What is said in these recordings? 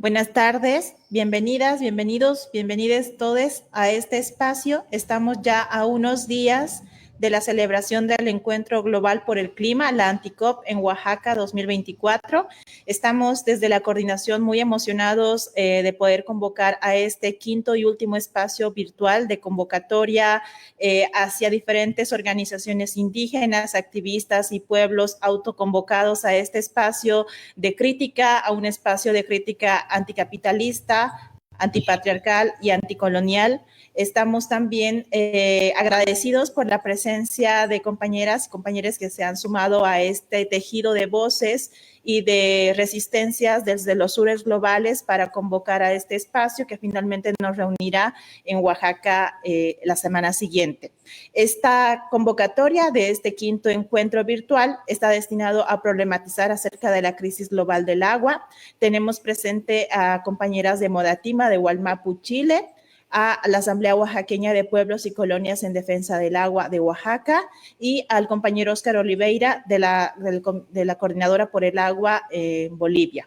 Buenas tardes, bienvenidas, bienvenidos, bienvenides todos a este espacio. Estamos ya a unos días de la celebración del Encuentro Global por el Clima, la Anticop en Oaxaca 2024. Estamos desde la coordinación muy emocionados de poder convocar a este quinto y último espacio virtual de convocatoria hacia diferentes organizaciones indígenas, activistas y pueblos autoconvocados a este espacio de crítica, a un espacio de crítica anticapitalista, antipatriarcal y anticolonial. Estamos también agradecidos por la presencia de compañeras y compañeros que se han sumado a este tejido de voces y de resistencias desde los sures globales para convocar a este espacio que finalmente nos reunirá en Oaxaca la semana siguiente. Esta convocatoria de este quinto encuentro virtual está destinado a problematizar acerca de la crisis global del agua. Tenemos presente a compañeras de Modatima, de Wallmapu, Chile, a la Asamblea Oaxaqueña de Pueblos y Colonias en Defensa del Agua de Oaxaca y al compañero Óscar Oliveira de la Coordinadora por el Agua en Bolivia.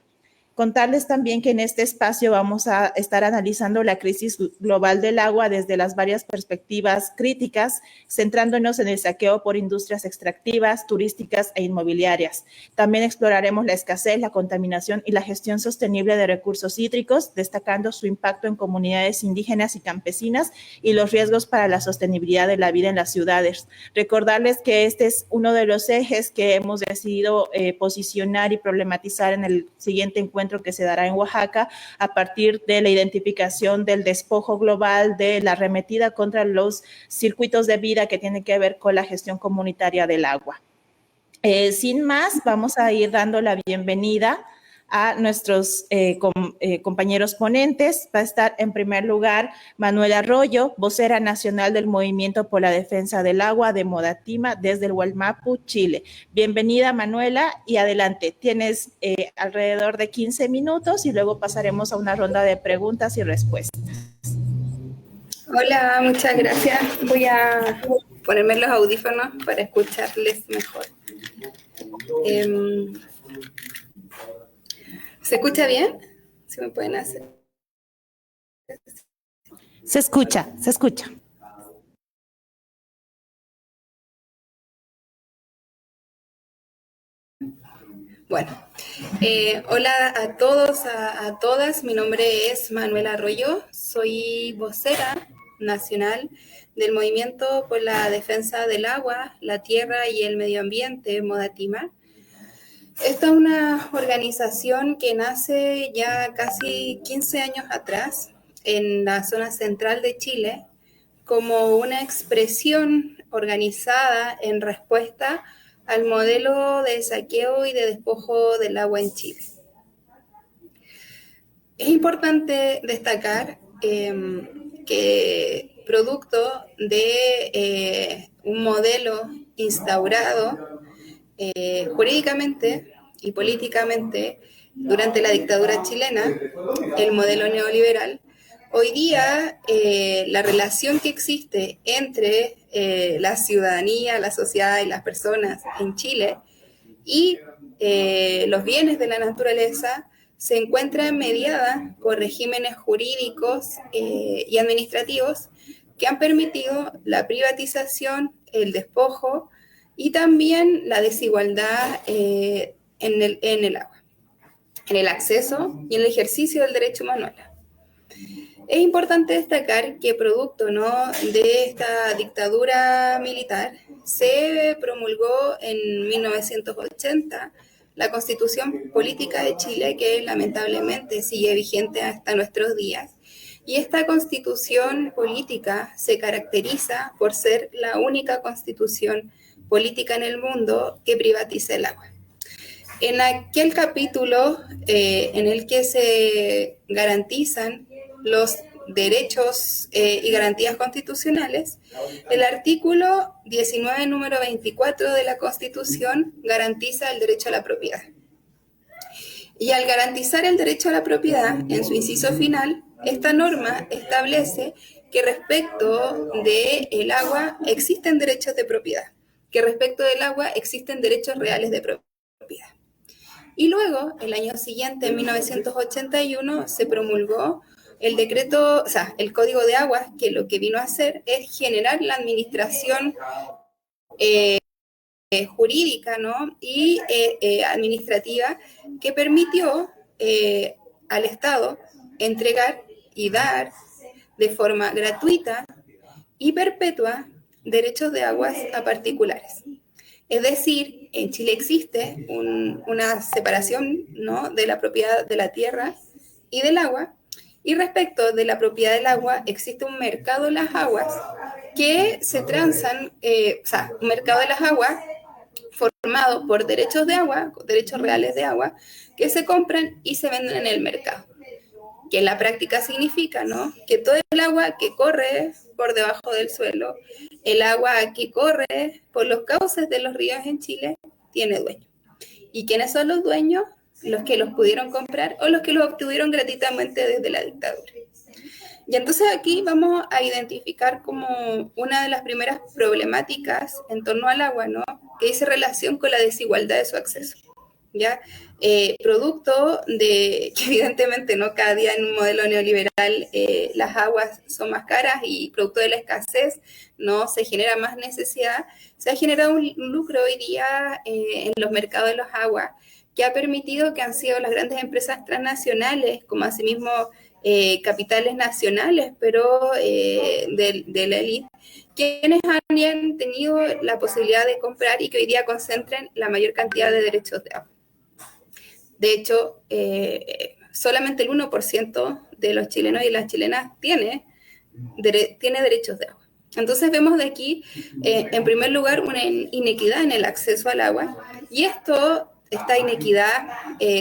Contarles también que en este espacio vamos a estar analizando la crisis global del agua desde las varias perspectivas críticas, centrándonos en el saqueo por industrias extractivas, turísticas e inmobiliarias. También exploraremos la escasez, la contaminación y la gestión sostenible de recursos hídricos, destacando su impacto en comunidades indígenas y campesinas y los riesgos para la sostenibilidad de la vida en las ciudades. Recordarles que este es uno de los ejes que hemos decidido posicionar y problematizar en el siguiente encuentro que se dará en Oaxaca a partir de la identificación del despojo global, de la arremetida contra los circuitos de vida que tienen que ver con la gestión comunitaria del agua. Sin más, vamos a ir dando la bienvenida a nuestros compañeros ponentes. Va a estar en primer lugar Manuela Arroyo, vocera nacional del Movimiento por la Defensa del Agua de Modatima desde el Wallmapu, Chile. Bienvenida, Manuela, y adelante. Tienes alrededor de 15 minutos y luego pasaremos a una ronda de preguntas y respuestas. Hola, muchas gracias. Voy a ponerme los audífonos para escucharles mejor. ¿Se escucha bien? ¿Sí me pueden hacer? Se escucha, se escucha. Bueno, hola a todos, a todas. Mi nombre es Manuela Arroyo. Soy vocera nacional del Movimiento por la Defensa del Agua, la Tierra y el Medio Ambiente, Modatima. Esta es una organización que nace ya casi 15 años atrás en la zona central de Chile como una expresión organizada en respuesta al modelo de saqueo y de despojo del agua en Chile. Es importante destacar que producto de un modelo instaurado jurídicamente y políticamente durante la dictadura chilena, el modelo neoliberal, hoy día la relación que existe entre la ciudadanía, la sociedad y las personas en Chile y los bienes de la naturaleza se encuentra mediada por regímenes jurídicos y administrativos que han permitido la privatización, el despojo y también la desigualdad en el agua, en el acceso y en el ejercicio del derecho manual. Es importante destacar que producto de esta dictadura militar se promulgó en 1980 la Constitución Política de Chile, que lamentablemente sigue vigente hasta nuestros días. Y esta Constitución Política se caracteriza por ser la única constitución política en el mundo que privatiza el agua. En aquel capítulo en el que se garantizan los derechos y garantías constitucionales, el artículo 19, número 24 de la Constitución garantiza el derecho a la propiedad. Y al garantizar el derecho a la propiedad, en su inciso final, esta norma establece que respecto del agua existen derechos de propiedad, que respecto del agua existen derechos reales de propiedad. Y luego, el año siguiente, en 1981, se promulgó el decreto, o sea, el Código de Aguas, que lo que vino a hacer es generar la administración jurídica, ¿no? Y administrativa, que permitió al Estado entregar y dar de forma gratuita y perpetua derechos de aguas a particulares. Es decir, en Chile existe una separación, ¿no?, de la propiedad de la tierra y del agua, y respecto de la propiedad del agua existe un mercado de las aguas que se transan, o sea, un mercado de las aguas formado por derechos de agua, derechos reales de agua, que se compran y se venden en el mercado. Que en la práctica significa, ¿no?, que todo el agua que corre por debajo del suelo, el agua que corre por los cauces de los ríos en Chile, tiene dueño. ¿Y quiénes son los dueños? Los que los pudieron comprar o los que los obtuvieron gratuitamente desde la dictadura. Y entonces aquí vamos a identificar como una de las primeras problemáticas en torno al agua, ¿no?, que dice relación con la desigualdad de su acceso. ¿Ya? Producto de que evidentemente, ¿no?, cada día en un modelo neoliberal las aguas son más caras y producto de la escasez, ¿no?, se genera más necesidad. Se ha generado un lucro hoy día en los mercados de las aguas que ha permitido que han sido las grandes empresas transnacionales, como asimismo capitales nacionales, pero de la élite, quienes han tenido la posibilidad de comprar y que hoy día concentren la mayor cantidad de derechos de agua. De hecho, solamente el 1% de los chilenos y las chilenas tiene derechos de agua. Entonces vemos de aquí, en primer lugar, una inequidad en el acceso al agua, y esta inequidad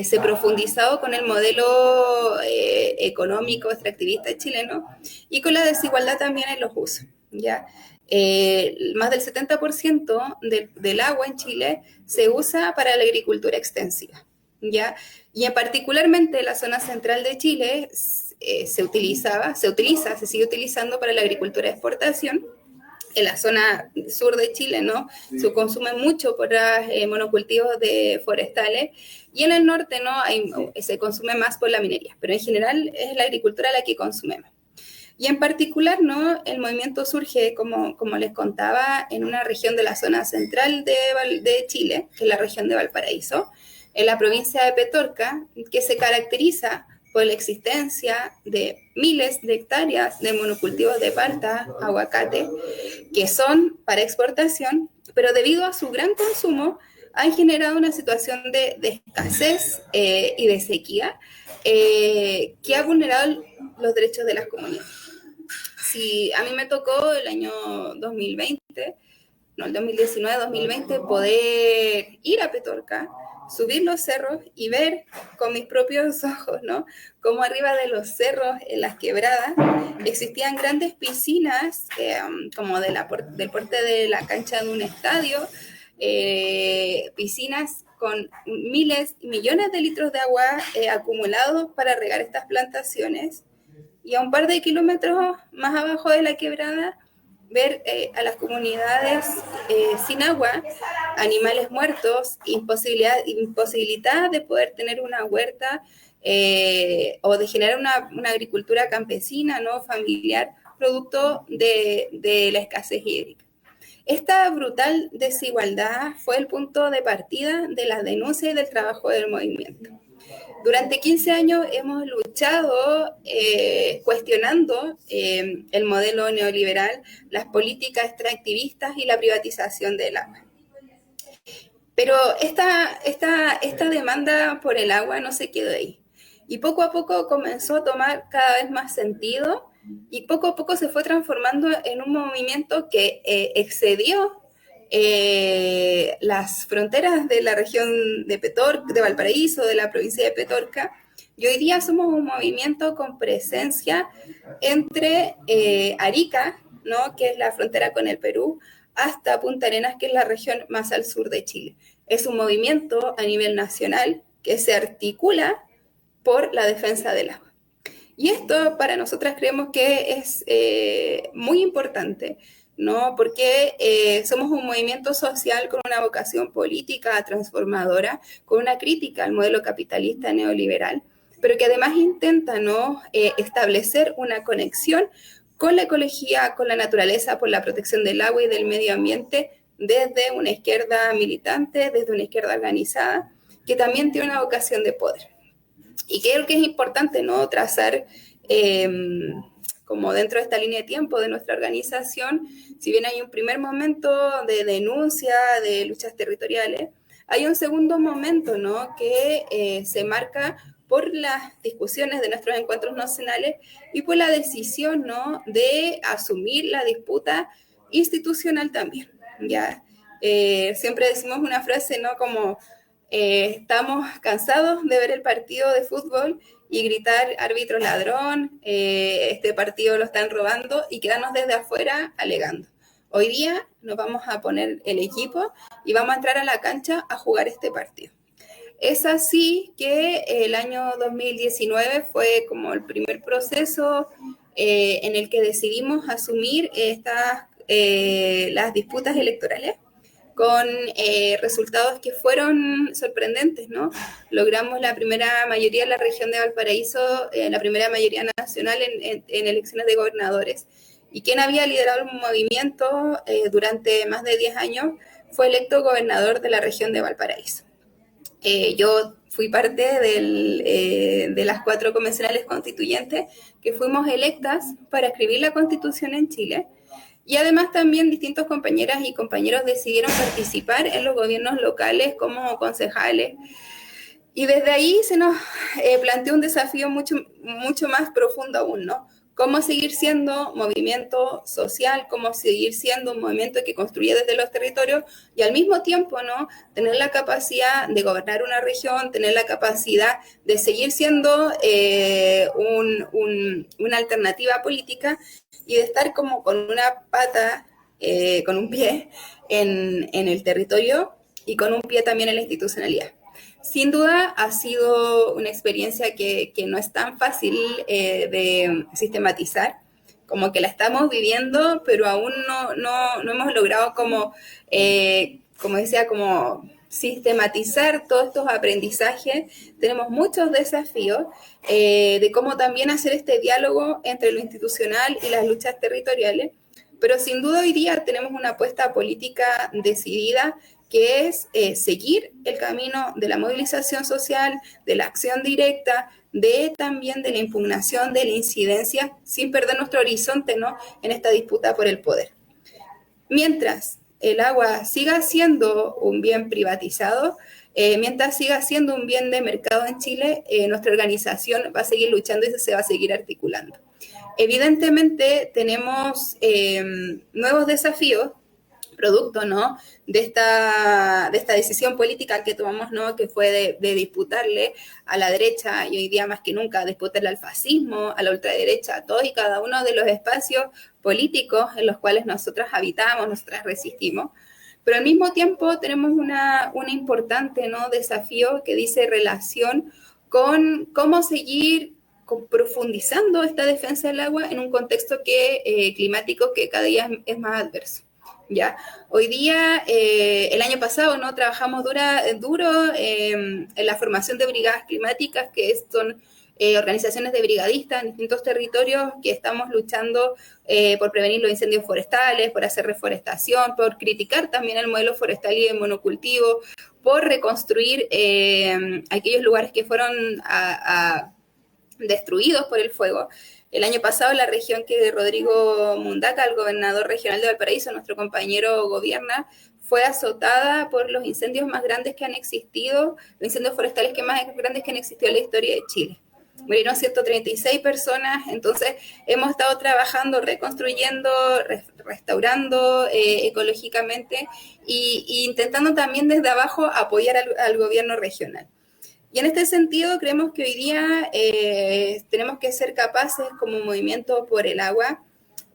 se ha profundizado con el modelo económico extractivista chileno y con la desigualdad también en los usos, ¿ya? Más del 70% del agua en Chile se usa para la agricultura extensiva, ¿ya? Y particularmente la zona central de Chile se sigue utilizando para la agricultura de exportación. En la zona sur de Chile, ¿no?, se consume mucho por monocultivos forestales, y en el norte, ¿no?, se consume más por la minería, pero en general es la agricultura la que consumemos. Y en particular, ¿no?, el movimiento surge, como les contaba, en una región de la zona central de Chile, que es la región de Valparaíso, en la provincia de Petorca, que se caracteriza por la existencia de miles de hectáreas de monocultivos de palta, aguacate, que son para exportación, pero debido a su gran consumo han generado una situación de escasez y de sequía que ha vulnerado los derechos de las comunidades. Si a mí me tocó el año 2020, no, el 2019-2020, poder ir a Petorca, subir los cerros y ver con mis propios ojos, ¿no?, cómo arriba de los cerros, en las quebradas, existían grandes piscinas, como del porte de la cancha de un estadio, piscinas con miles y millones de litros de agua acumulados para regar estas plantaciones, y a un par de kilómetros más abajo de la quebrada, ver a las comunidades sin agua, animales muertos, imposibilidad de poder tener una huerta o de generar una agricultura campesina, ¿no?, familiar, producto de la escasez hídrica. Esta brutal desigualdad fue el punto de partida de la denuncia y del trabajo del movimiento. Durante 15 años hemos luchado cuestionando el modelo neoliberal, las políticas extractivistas y la privatización del agua. Pero esta demanda por el agua no se quedó ahí. Y poco a poco comenzó a tomar cada vez más sentido, y poco a poco se fue transformando en un movimiento que excedió las fronteras de la región de Petorca, de Valparaíso, de la provincia de Petorca, y hoy día somos un movimiento con presencia entre Arica, ¿no?, que es la frontera con el Perú, hasta Punta Arenas, que es la región más al sur de Chile. Es un movimiento a nivel nacional que se articula por la defensa del agua. Y esto para nosotras creemos que es muy importante, ¿no? Porque somos un movimiento social con una vocación política transformadora, con una crítica al modelo capitalista neoliberal, pero que además intenta, ¿no? Establecer una conexión con la ecología, con la naturaleza, por la protección del agua y del medio ambiente, desde una izquierda militante, desde una izquierda organizada, que también tiene una vocación de poder. Y creo que es importante, ¿no? Trazar como dentro de esta línea de tiempo de nuestra organización, si bien hay un primer momento de denuncia, de luchas territoriales, hay un segundo momento, ¿no? Que se marca por las discusiones de nuestros encuentros nacionales y por la decisión, ¿no? De asumir la disputa institucional también, ¿ya? Siempre decimos una frase, ¿no? Como estamos cansados de ver el partido de fútbol y gritar árbitro ladrón, este partido lo están robando, y quedarnos desde afuera alegando. Hoy día nos vamos a poner el equipo y vamos a entrar a la cancha a jugar este partido. Es así que el año 2019 fue como el primer proceso en el que decidimos asumir las disputas electorales con resultados que fueron sorprendentes, ¿no? Logramos la primera mayoría en la región de Valparaíso, la primera mayoría nacional en elecciones de gobernadores. Y quien había liderado el movimiento durante más de 10 años fue electo gobernador de la región de Valparaíso. Yo fui parte de las 4 convencionales constituyentes que fuimos electas para escribir la Constitución en Chile. Y además también distintos compañeras y compañeros decidieron participar en los gobiernos locales como concejales. Y desde ahí se nos planteó un desafío mucho más profundo aún, ¿no? Cómo seguir siendo movimiento social, cómo seguir siendo un movimiento que construye desde los territorios y al mismo tiempo, ¿no? Tener la capacidad de gobernar una región, tener la capacidad de seguir siendo una alternativa política y de estar como con una pata, con un pie en el territorio y con un pie también en la institucionalidad. Sin duda ha sido una experiencia que no es tan fácil de sistematizar, como que la estamos viviendo, pero aún no hemos logrado como decía, como sistematizar todos estos aprendizajes. Tenemos muchos desafíos de cómo también hacer este diálogo entre lo institucional y las luchas territoriales, pero sin duda hoy día tenemos una apuesta política decidida, que es seguir el camino de la movilización social, de la acción directa, también de la impugnación, de la incidencia, sin perder nuestro horizonte, ¿no? En esta disputa por el poder. Mientras el agua siga siendo un bien privatizado, mientras siga siendo un bien de mercado en Chile, nuestra organización va a seguir luchando y se va a seguir articulando. Evidentemente tenemos nuevos desafíos, producto, ¿no? de esta decisión política que tomamos, ¿no? Que fue de disputarle a la derecha, y hoy día más que nunca disputarle al fascismo, a la ultraderecha, a todos y cada uno de los espacios políticos en los cuales nosotras habitamos, nosotras resistimos. Pero al mismo tiempo tenemos un importante, ¿no? desafío que dice relación con cómo seguir profundizando esta defensa del agua en un contexto climático que cada día es más adverso. ¿Ya? Hoy día, el año pasado, ¿no? trabajamos duro en la formación de brigadas climáticas, que son organizaciones de brigadistas en distintos territorios que estamos luchando por prevenir los incendios forestales, por hacer reforestación, por criticar también el modelo forestal y de monocultivo, por reconstruir aquellos lugares que fueron destruidos por el fuego. El año pasado, la región que Rodrigo Mundaca, el gobernador regional de Valparaíso, nuestro compañero gobierna, fue azotada por los incendios más grandes que han existido, los incendios forestales más grandes que han existido en la historia de Chile. Murieron 136 personas, entonces hemos estado trabajando, reconstruyendo, restaurando ecológicamente e intentando también desde abajo apoyar al gobierno regional. Y en este sentido creemos que hoy día tenemos que ser capaces como movimiento por el agua,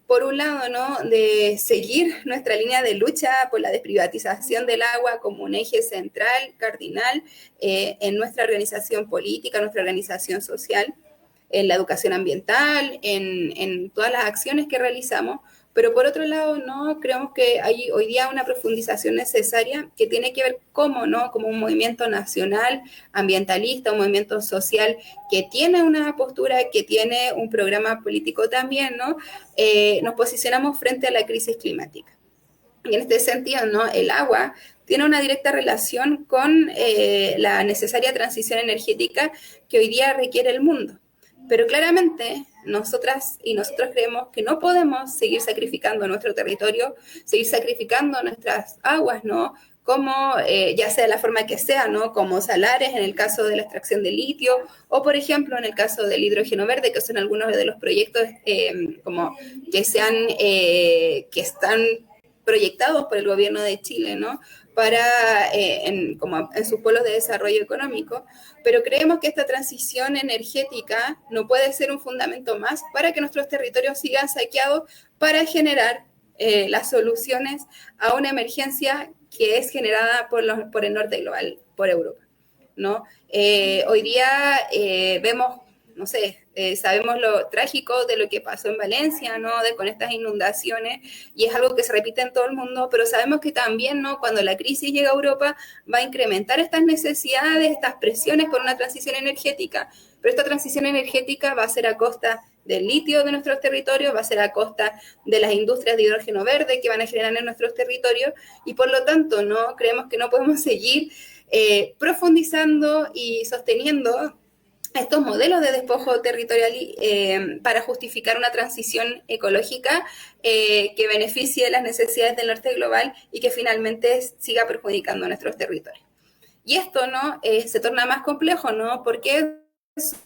por un lado, ¿no? de seguir nuestra línea de lucha por la desprivatización del agua como un eje central, cardinal, en nuestra organización política, nuestra organización social, en la educación ambiental, en todas las acciones que realizamos, Pero por otro lado, ¿no? Creemos que hay hoy día una profundización necesaria que tiene que ver cómo, ¿no? Como un movimiento nacional, ambientalista, un movimiento social que tiene una postura, que tiene un programa político también, ¿no? Nos posicionamos frente a la crisis climática. Y en este sentido, ¿no? El agua tiene una directa relación con la necesaria transición energética que hoy día requiere el mundo. Pero claramente nosotras y nosotros creemos que no podemos seguir sacrificando nuestro territorio, seguir sacrificando nuestras aguas, ¿no? Como ya sea de la forma que sea, ¿no? Como salares en el caso de la extracción de litio, o por ejemplo en el caso del hidrógeno verde, que son algunos de los proyectos como que están proyectados por el gobierno de Chile, ¿no? Para, como en sus polos de desarrollo económico, pero creemos que esta transición energética no puede ser un fundamento más para que nuestros territorios sigan saqueados para generar las soluciones a una emergencia que es generada por el norte global, por Europa, ¿no? Hoy día vemos, no sé, sabemos lo trágico de lo que pasó en Valencia, ¿no? Con estas inundaciones, y es algo que se repite en todo el mundo, pero sabemos que también, ¿no? Cuando la crisis llega a Europa, va a incrementar estas necesidades, estas presiones por una transición energética, pero esta transición energética va a ser a costa del litio de nuestros territorios, va a ser a costa de las industrias de hidrógeno verde que van a generar en nuestros territorios, y por lo tanto, ¿no? Creemos que no podemos seguir profundizando y sosteniendo estos modelos de despojo territorial para justificar una transición ecológica que beneficie las necesidades del norte global y que finalmente siga perjudicando a nuestros territorios. Y esto, ¿no? Se torna más complejo, ¿no? Porque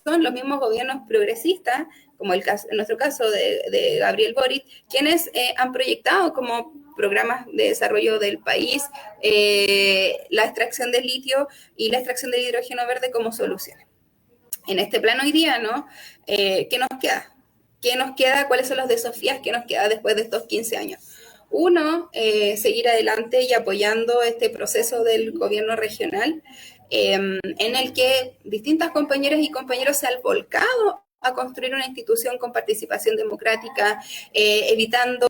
son los mismos gobiernos progresistas, como en nuestro caso de Gabriel Boric, quienes han proyectado como programas de desarrollo del país la extracción del litio y la extracción del hidrógeno verde como soluciones. En este plano hoy día, ¿no? ¿Qué nos queda? ¿Qué nos queda? ¿Cuáles son los desafíos que nos queda después de estos 15 años? Uno, seguir adelante y apoyando este proceso del gobierno regional en el que distintas compañeras y compañeros se han volcado a construir una institución con participación democrática, evitando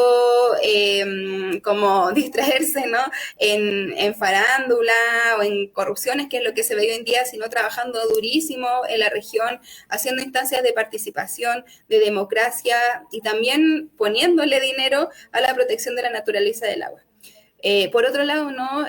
como distraerse, ¿no? en farándula o en corrupciones, que es lo que se ve hoy en día, sino trabajando durísimo en la región, haciendo instancias de participación, de democracia y también poniéndole dinero a la protección de la naturaleza del agua. Por otro lado, ¿no?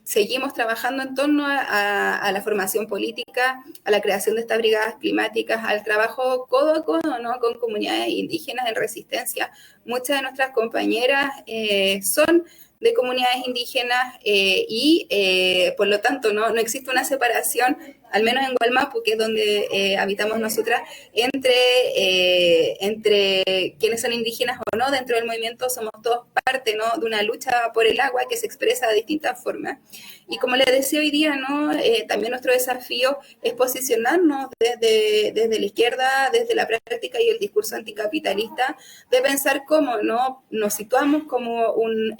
Seguimos trabajando en torno a la formación política, a la creación de estas brigadas climáticas, al trabajo codo a codo, ¿no? Con comunidades indígenas en resistencia. Muchas de nuestras compañeras son de comunidades indígenas y por lo tanto no existe una separación, al menos en Gualmapu, que es donde habitamos nosotras, entre quienes son indígenas o no. Dentro del movimiento somos todos parte, ¿no? de una lucha por el agua que se expresa de distintas formas. Y como les decía hoy día, ¿no? También nuestro desafío es posicionarnos desde la izquierda, desde la práctica y el discurso anticapitalista, de pensar cómo, ¿no? nos situamos como un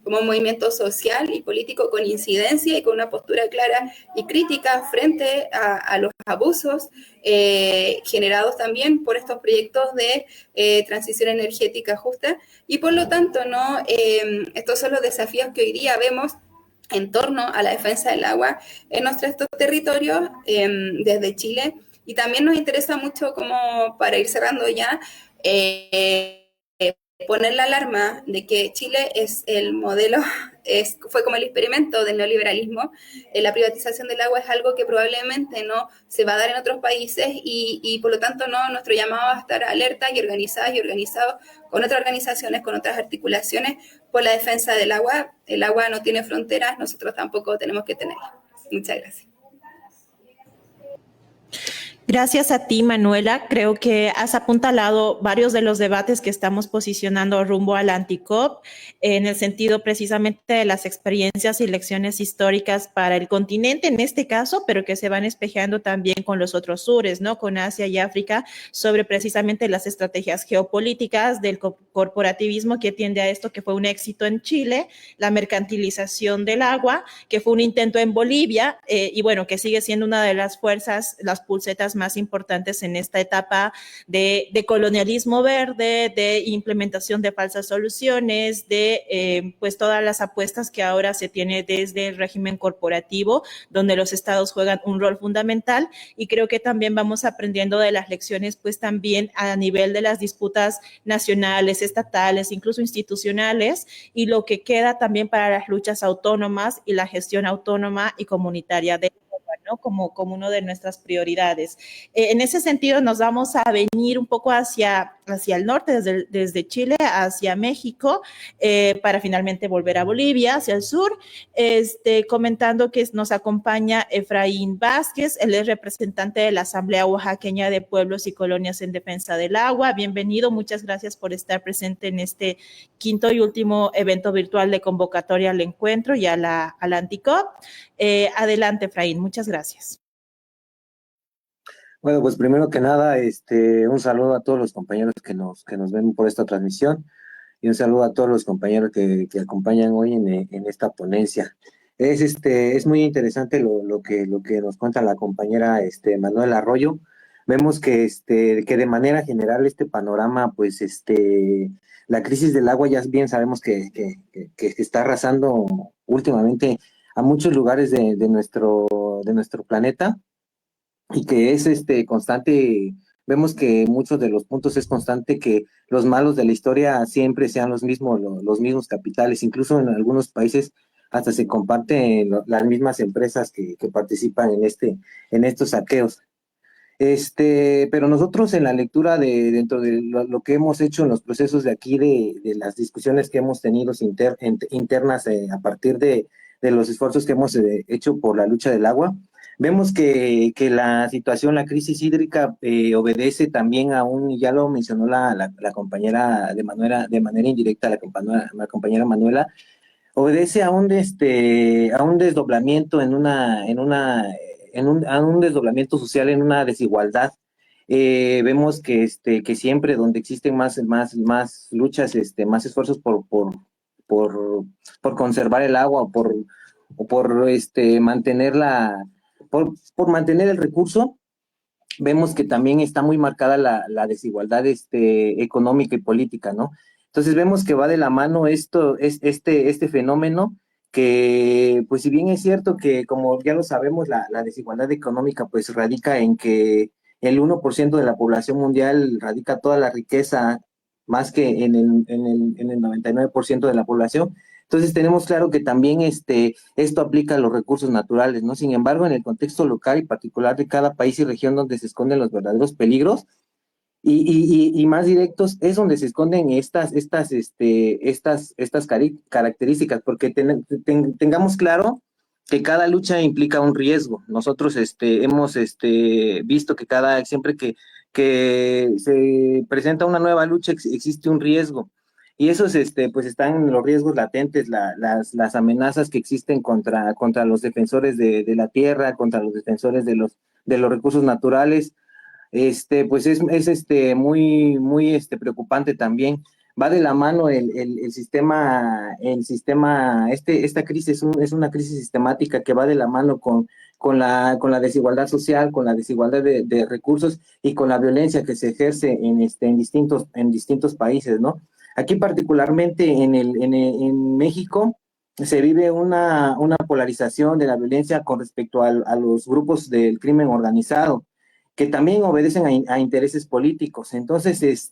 movimiento social y político con incidencia y con una postura clara y crítica frente a los abusos generados también por estos proyectos de transición energética justa. Y por lo tanto, ¿no? Estos son los desafíos que hoy día vemos en torno a la defensa del agua en nuestros territorios desde Chile. Y también nos interesa mucho, como para ir cerrando ya, poner la alarma de que Chile es el modelo, fue como el experimento del neoliberalismo. La privatización del agua es algo que probablemente no se va a dar en otros países y por lo tanto no, nuestro llamado va a estar alerta y organizadas y organizados con otras organizaciones, con otras articulaciones por la defensa del agua. El agua no tiene fronteras, nosotros tampoco tenemos que tenerla. Muchas gracias. Gracias a ti, Manuela. Creo que has apuntalado varios de los debates que estamos posicionando rumbo a la Anticop, en el sentido precisamente de las experiencias y lecciones históricas para el continente, en este caso, pero que se van espejeando también con los otros sures, ¿no? Con Asia y África, sobre precisamente las estrategias geopolíticas del corporativismo que tiende a esto, que fue un éxito en Chile, la mercantilización del agua, que fue un intento en Bolivia, y bueno, que sigue siendo una de las fuerzas, las pulsetas figuras más importantes en esta etapa de colonialismo verde, de implementación de falsas soluciones, de pues todas las apuestas que ahora se tiene desde el régimen corporativo, donde los estados juegan un rol fundamental, y creo que también vamos aprendiendo de las lecciones pues también a nivel de las disputas nacionales, estatales, incluso institucionales, y lo que queda también para las luchas autónomas y la gestión autónoma y comunitaria de ¿no? Como una de nuestras prioridades. En ese sentido, nos vamos a venir un poco hacia el norte, desde Chile hacia México, para finalmente volver a Bolivia, hacia el sur, comentando que nos acompaña Efraín Vázquez, él es representante de la Asamblea Oaxaqueña de Pueblos y Colonias en Defensa del Agua. Bienvenido, muchas gracias por estar presente en este quinto y último evento virtual de convocatoria al encuentro y a la Anticop. Adelante, Efraín, muchas gracias. Bueno, pues primero que nada, un saludo a todos los compañeros que nos ven por esta transmisión y un saludo a todos los compañeros que acompañan hoy en esta ponencia. Es muy interesante lo que nos cuenta la compañera Manuela Arroyo. Vemos que de manera general este panorama, pues la crisis del agua ya bien sabemos que está arrasando últimamente a muchos lugares de nuestro planeta, y que es constante. Vemos que muchos de los puntos es constante que los malos de la historia siempre sean los mismos capitales, incluso en algunos países hasta se comparten las mismas empresas que participan en estos saqueos. Pero nosotros en la lectura dentro de lo que hemos hecho en los procesos de aquí, de las discusiones que hemos tenido internas a partir de los esfuerzos que hemos hecho por la lucha del agua, vemos que la situación, la crisis hídrica obedece también a ya lo mencionó la compañera de manera indirecta, la compañera Manuela, obedece a un desdoblamiento a un desdoblamiento social, en una desigualdad. Vemos que siempre donde existen más luchas, más esfuerzos por conservar el agua, o por mantener el recurso, vemos que también está muy marcada la desigualdad económica y política, ¿no? Entonces vemos que va de la mano este fenómeno, que pues si bien es cierto que, como ya lo sabemos, la desigualdad económica pues radica en que el 1% de la población mundial radica toda la riqueza, más que en el 99% de la población. Entonces tenemos claro que también esto aplica a los recursos naturales, ¿no? Sin embargo, en el contexto local y particular de cada país y región donde se esconden los verdaderos peligros y más directos, es donde se esconden estas características, porque tengamos claro que cada lucha implica un riesgo. Nosotros hemos visto que siempre que se presenta una nueva lucha existe un riesgo. Y esos pues están los riesgos latentes, las amenazas que existen contra los defensores de la tierra, contra los defensores de los recursos naturales. Pues es muy preocupante también. Va de la mano el sistema, esta crisis es una crisis sistemática que va de la mano con la desigualdad social, con la desigualdad de recursos y con la violencia que se ejerce en distintos países, ¿no? Aquí particularmente en México se vive una polarización de la violencia con respecto a los grupos del crimen organizado, que también obedecen a intereses políticos. Entonces,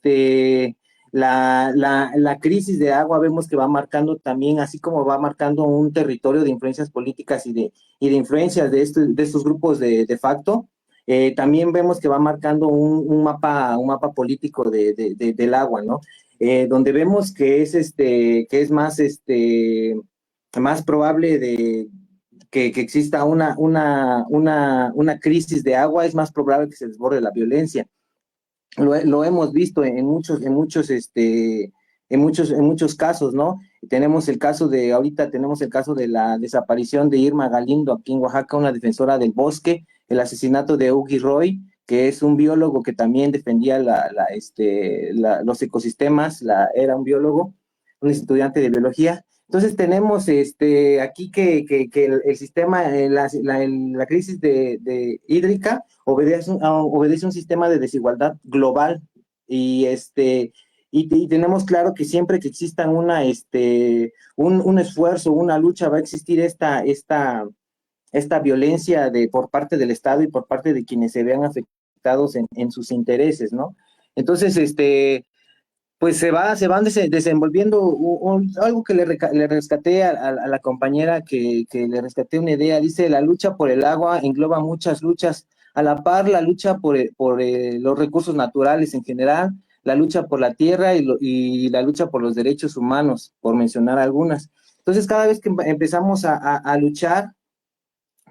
la crisis de agua vemos que va marcando también, así como va marcando un territorio de influencias políticas y de influencias de estos grupos de facto, también vemos que va marcando un mapa político del agua, ¿no? Donde vemos que es más probable que exista una crisis de agua, es más probable que se desborde la violencia. Lo hemos visto en muchos casos, ¿no? Ahorita tenemos el caso de la desaparición de Irma Galindo aquí en Oaxaca, una defensora del bosque, el asesinato de Ugi Roy, que es un biólogo que también defendía los ecosistemas, era un biólogo, un estudiante de biología. Entonces tenemos aquí que el sistema, la crisis de hídrica obedece a un sistema de desigualdad global y y tenemos claro que siempre que exista un esfuerzo, una lucha, va a existir esta violencia por parte del Estado y por parte de quienes se vean afectados en sus intereses, ¿no? Entonces, pues se van desenvolviendo algo que le rescaté a la compañera que le rescaté una idea. Dice, la lucha por el agua engloba muchas luchas, a la par la lucha por los recursos naturales en general, la lucha por la tierra y la lucha por los derechos humanos, por mencionar algunas. Entonces, cada vez que empezamos a luchar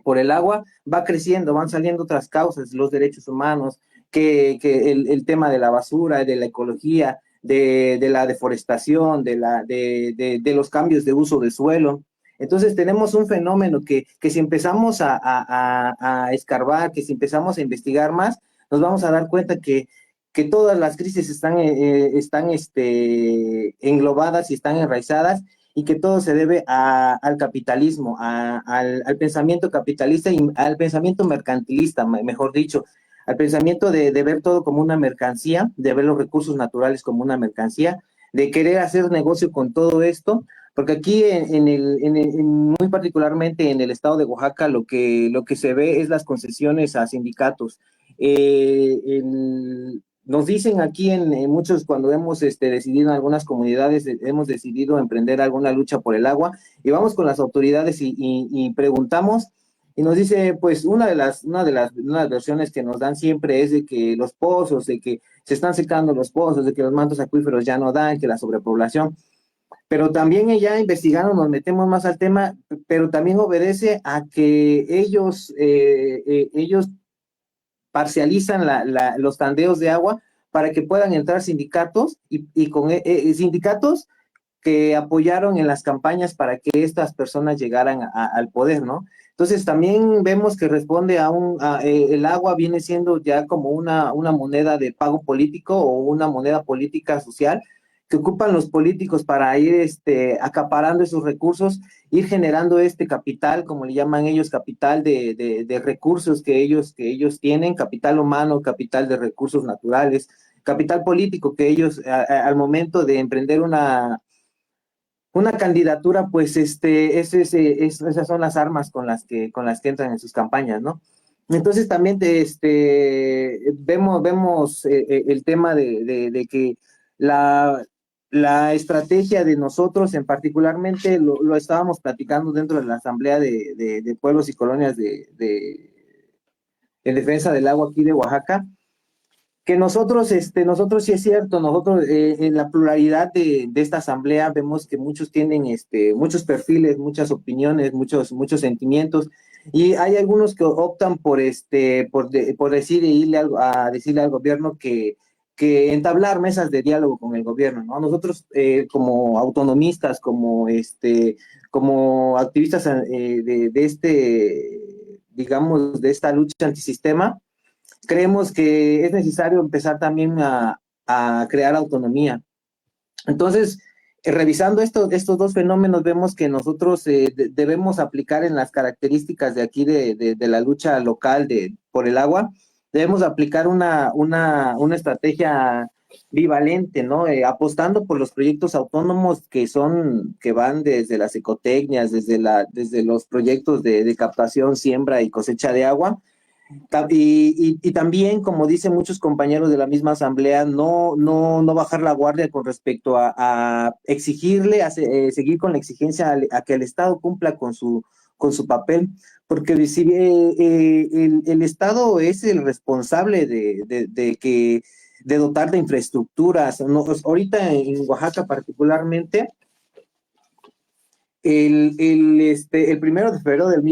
por el agua, va creciendo, van saliendo otras causas, los derechos humanos, que el tema de la basura, de la ecología, de la deforestación, de los cambios de uso de suelo. Entonces tenemos un fenómeno que si empezamos a escarbar, que si empezamos a investigar más, nos vamos a dar cuenta que todas las crisis están englobadas y están enraizadas y que todo se debe al capitalismo, al pensamiento capitalista y al pensamiento mercantilista, mejor dicho, al pensamiento de ver todo como una mercancía, de ver los recursos naturales como una mercancía, de querer hacer negocio con todo esto, porque aquí muy particularmente en el estado de Oaxaca lo que se ve es las concesiones a sindicatos. Nos dicen aquí en muchos, cuando hemos decidido en algunas comunidades, hemos decidido emprender alguna lucha por el agua, y vamos con las autoridades y preguntamos, y nos dice, pues una de las versiones que nos dan siempre es de que los pozos, de que se están secando los pozos, de que los mantos acuíferos ya no dan, que la sobrepoblación, pero también ya investigando nos metemos más al tema, pero también obedece a que ellos parcializan los tandeos de agua para que puedan entrar sindicatos y con sindicatos que apoyaron en las campañas para que estas personas llegaran al poder, ¿no? Entonces también vemos que responde el agua viene siendo ya como una moneda de pago político o una moneda política social que ocupan los políticos para ir acaparando esos recursos, ir generando este capital, como le llaman ellos, capital de recursos que ellos tienen, capital humano, capital de recursos naturales, capital político que ellos al momento de emprender una candidatura, pues esas son las armas con las que entran en sus campañas, ¿no? Entonces también vemos el tema de que la, la estrategia de nosotros, en particularmente, lo estábamos platicando dentro de la Asamblea de Pueblos y Colonias en defensa del agua aquí de Oaxaca, que nosotros sí es cierto, nosotros en la pluralidad de esta asamblea vemos que muchos tienen muchos perfiles, muchas opiniones, muchos sentimientos, y hay algunos que optan por decir decirle al gobierno que entablar mesas de diálogo con el gobierno, ¿no? Nosotros como autonomistas, como activistas digamos, de esta lucha antisistema, creemos que es necesario empezar también a crear autonomía. Entonces, revisando estos dos fenómenos, vemos que nosotros debemos aplicar en las características de aquí de la lucha local por el agua, debemos aplicar una estrategia bivalente, ¿no? Apostando por los proyectos autónomos que van desde las ecotecnias, desde los proyectos de captación, siembra y cosecha de agua, y también, como dicen muchos compañeros de la misma asamblea, no bajar la guardia con respecto a exigirle, seguir con la exigencia a que el Estado cumpla con su papel, porque si el Estado es el responsable de dotar de infraestructuras, ¿no? Ahorita en Oaxaca particularmente, el 1 de febrero del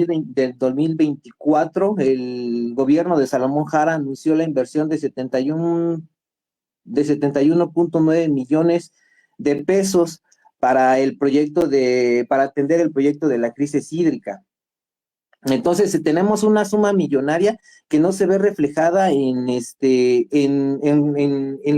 2024, el gobierno de Salomón Jara anunció la inversión de 71.9 millones de pesos para para atender el proyecto de la crisis hídrica. Entonces, tenemos una suma millonaria que no se ve reflejada en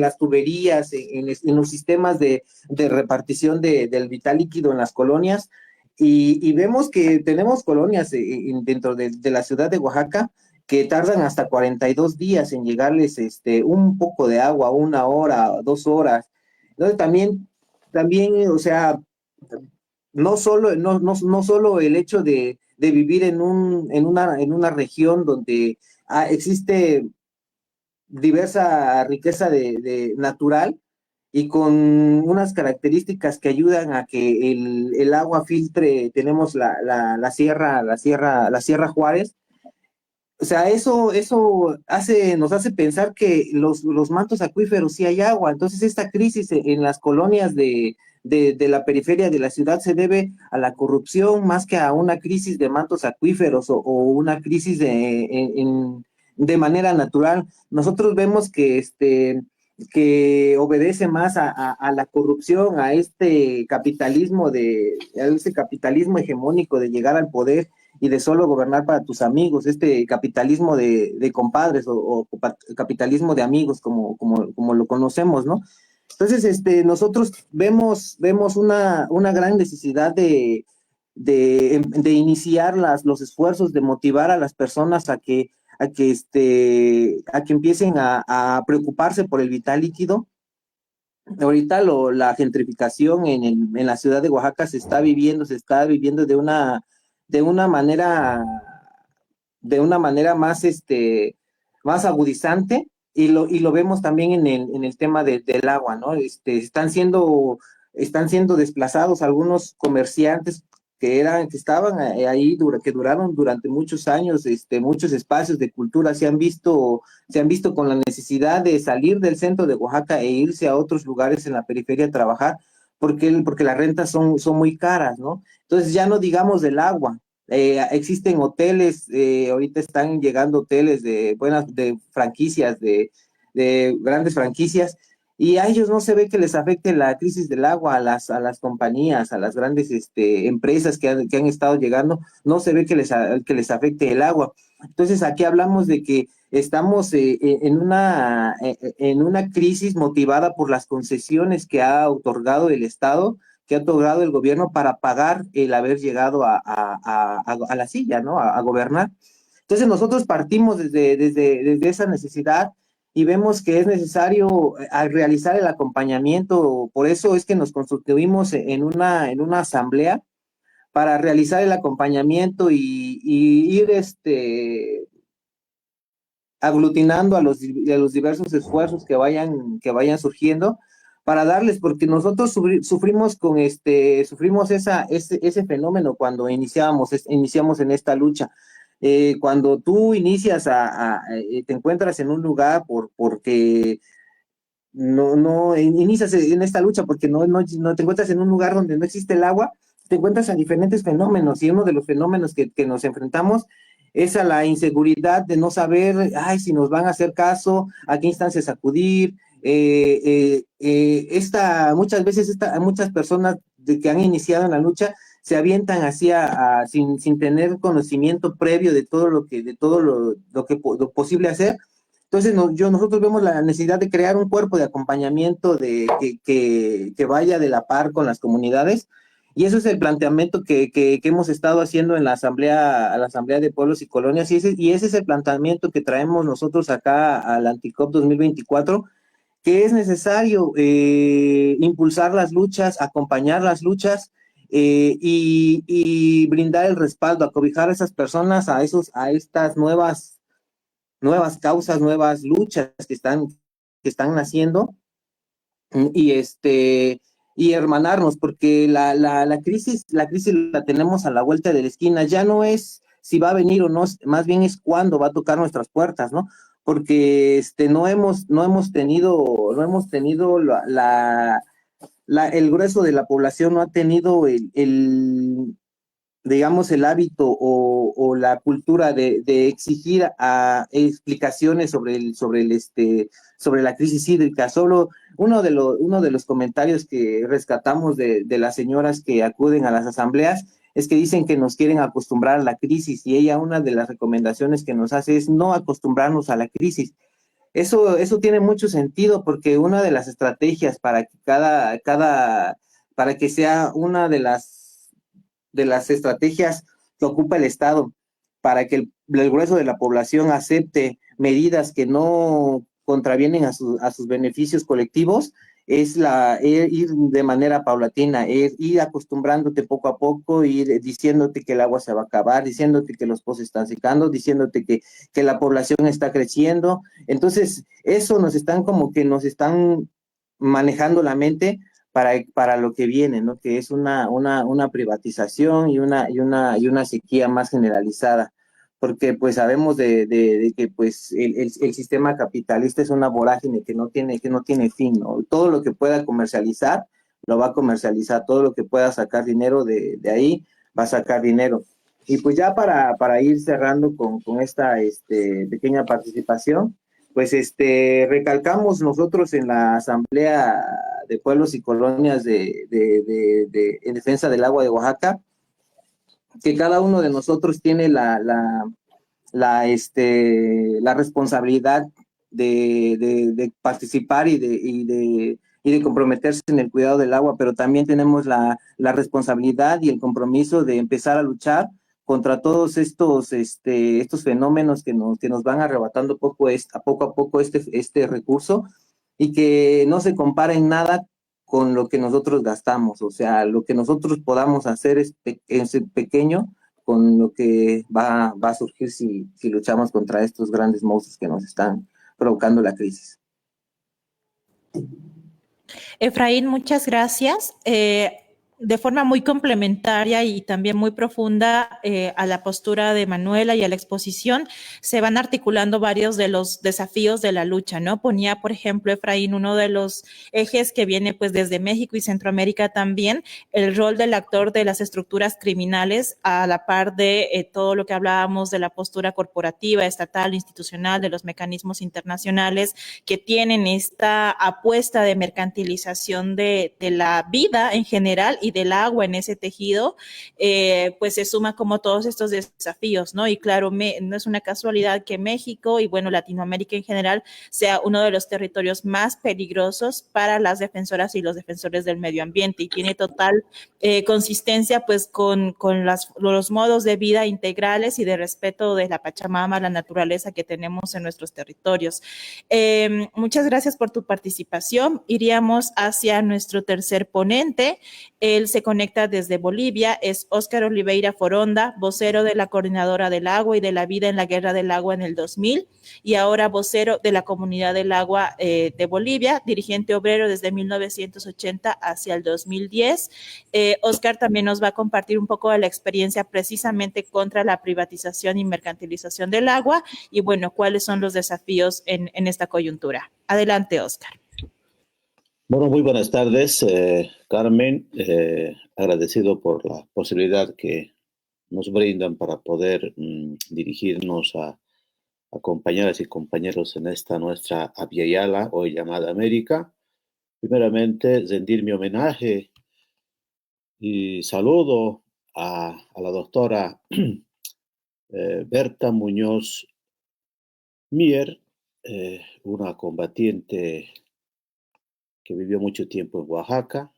las tuberías, en los sistemas de repartición del vital líquido en las colonias. Y vemos que tenemos colonias dentro de la ciudad de Oaxaca que tardan hasta 42 días en llegarles un poco de agua, 1 hora, 2 horas. Entonces, o sea, no solo el hecho de vivir en una región donde existe diversa riqueza de natural y con unas características que ayudan a que el agua filtre. Tenemos la Sierra Juárez. O sea, eso nos hace pensar que los mantos acuíferos sí hay agua. Entonces, esta crisis en las colonias de la periferia de la ciudad se debe a la corrupción más que a una crisis de mantos acuíferos o una crisis de manera natural. Nosotros vemos que obedece más a la corrupción, a este capitalismo hegemónico de llegar al poder y de solo gobernar para tus amigos, este capitalismo de compadres o capitalismo de amigos, como lo conocemos, ¿no? Entonces, nosotros vemos una gran necesidad de iniciar los esfuerzos, de motivar a las personas a que empiecen a preocuparse por el vital líquido. Ahorita la gentrificación en la ciudad de Oaxaca se está viviendo de una manera, de una manera más agudizante, y lo vemos también en el tema del agua, ¿no? Están siendo desplazados algunos comerciantes que estaban ahí, que duraron durante muchos años. Muchos espacios de cultura se han visto con la necesidad de salir del centro de Oaxaca e irse a otros lugares en la periferia a trabajar, porque las rentas son muy caras, ¿no? Entonces, ya no digamos del agua. Existen hoteles. Ahorita están llegando hoteles de franquicias, de grandes franquicias, y a ellos no se ve que les afecte la crisis del agua. A las compañías, a las grandes empresas que han estado llegando, no se ve que les afecte el agua. Entonces, aquí hablamos de que estamos en una crisis motivada por las concesiones que ha otorgado el Estado, que ha otorgado el gobierno para pagar el haber llegado a la silla, ¿no? A gobernar. Entonces, nosotros partimos desde esa necesidad y vemos que es necesario realizar el acompañamiento. Por eso es que nos constituimos en una asamblea para realizar el acompañamiento y ir aglutinando a los diversos esfuerzos que vayan surgiendo para darles, porque nosotros sufrimos ese fenómeno cuando iniciamos en esta lucha. Cuando tú inicias te encuentras en un lugar porque no inicias en esta lucha porque no te encuentras en un lugar donde no existe el agua. Te encuentras a diferentes fenómenos, y uno de los fenómenos que nos enfrentamos es a la inseguridad de no saber, ay, si nos van a hacer caso, a qué instancias acudir. Muchas veces muchas personas que han iniciado en la lucha se avientan así sin tener conocimiento previo de todo lo posible hacer. Entonces, nosotros vemos la necesidad de crear un cuerpo de acompañamiento que vaya de la par con las comunidades, y eso es el planteamiento que hemos estado haciendo en a la Asamblea de Pueblos y Colonias, y ese es el planteamiento que traemos nosotros acá al Anticop 2024, que es necesario impulsar las luchas, acompañar las luchas, y brindar el respaldo, acobijar a esas personas, a estas nuevas causas, nuevas luchas que están naciendo, y hermanarnos, porque la crisis la tenemos a la vuelta de la esquina. Ya no es si va a venir o no, más bien es cuándo va a tocar nuestras puertas, ¿no? Porque no hemos tenido el grueso de la población, no ha tenido digamos, el hábito o la cultura de exigir explicaciones sobre la crisis hídrica. Solo uno de los comentarios que rescatamos de las señoras que acuden a las asambleas es que dicen que nos quieren acostumbrar a la crisis y ella una de las recomendaciones que nos hace es no acostumbrarnos a la crisis. Eso tiene mucho sentido porque una de las estrategias para que para que sea una de las estrategias que ocupa el Estado para que el grueso de la población acepte medidas que no contravienen a sus beneficios colectivos, es ir de manera paulatina, ir acostumbrándote poco a poco, ir diciéndote que el agua se va a acabar, diciéndote que los pozos están secando, diciéndote que la población está creciendo. Entonces, eso nos están manejando la mente para lo que viene, ¿no? Que es una privatización y una sequía más generalizada, porque pues sabemos de que pues el sistema capitalista es una vorágine que no tiene fin, ¿no? Todo lo que pueda comercializar, lo va a comercializar, todo lo que pueda sacar dinero de ahí, va a sacar dinero. Y pues ya para ir cerrando con esta pequeña participación, pues recalcamos nosotros en la Asamblea de Pueblos y Colonias en defensa del agua de Oaxaca, que cada uno de nosotros tiene la responsabilidad de participar y de comprometerse en el cuidado del agua, pero también tenemos la responsabilidad y el compromiso de empezar a luchar contra todos estos fenómenos que nos van arrebatando poco a poco este recurso y que no se compara en nada con lo que nosotros gastamos. O sea, lo que nosotros podamos hacer es pequeño con lo que va a surgir si luchamos contra estos grandes monstruos que nos están provocando la crisis. Efraín, muchas gracias. De forma muy complementaria y también muy profunda a la postura de Manuela y a la exposición, se van articulando varios de los desafíos de la lucha, ¿no? Ponía, por ejemplo, Efraín, uno de los ejes que viene pues desde México y Centroamérica también, el rol del actor de las estructuras criminales a la par de todo lo que hablábamos de la postura corporativa, estatal, institucional, de los mecanismos internacionales que tienen esta apuesta de mercantilización de la vida en general y del agua en ese tejido, pues se suma como todos estos desafíos, ¿no? Y claro, no es una casualidad que México y bueno, Latinoamérica en general sea uno de los territorios más peligrosos para las defensoras y los defensores del medio ambiente y tiene total consistencia pues con los modos de vida integrales y de respeto de la Pachamama, la naturaleza que tenemos en nuestros territorios. Muchas gracias por tu participación. Iríamos hacia nuestro tercer ponente. Él se conecta desde Bolivia, es Óscar Oliveira Foronda, vocero de la Coordinadora del Agua y de la Vida en la Guerra del Agua en el 2000 y ahora vocero de la Comunidad del Agua de Bolivia, dirigente obrero desde 1980 hacia el 2010. Óscar también nos va a compartir un poco de la experiencia precisamente contra la privatización y mercantilización del agua y bueno, cuáles son los desafíos en esta coyuntura. Adelante, Óscar. Bueno, muy buenas tardes, Carmen. Agradecido por la posibilidad que nos brindan para poder dirigirnos a compañeras y compañeros en esta nuestra Abya Yala, hoy llamada América. Primeramente, rendir mi homenaje y saludo a la doctora Berta Muñoz Mier, una combatiente que vivió mucho tiempo en Oaxaca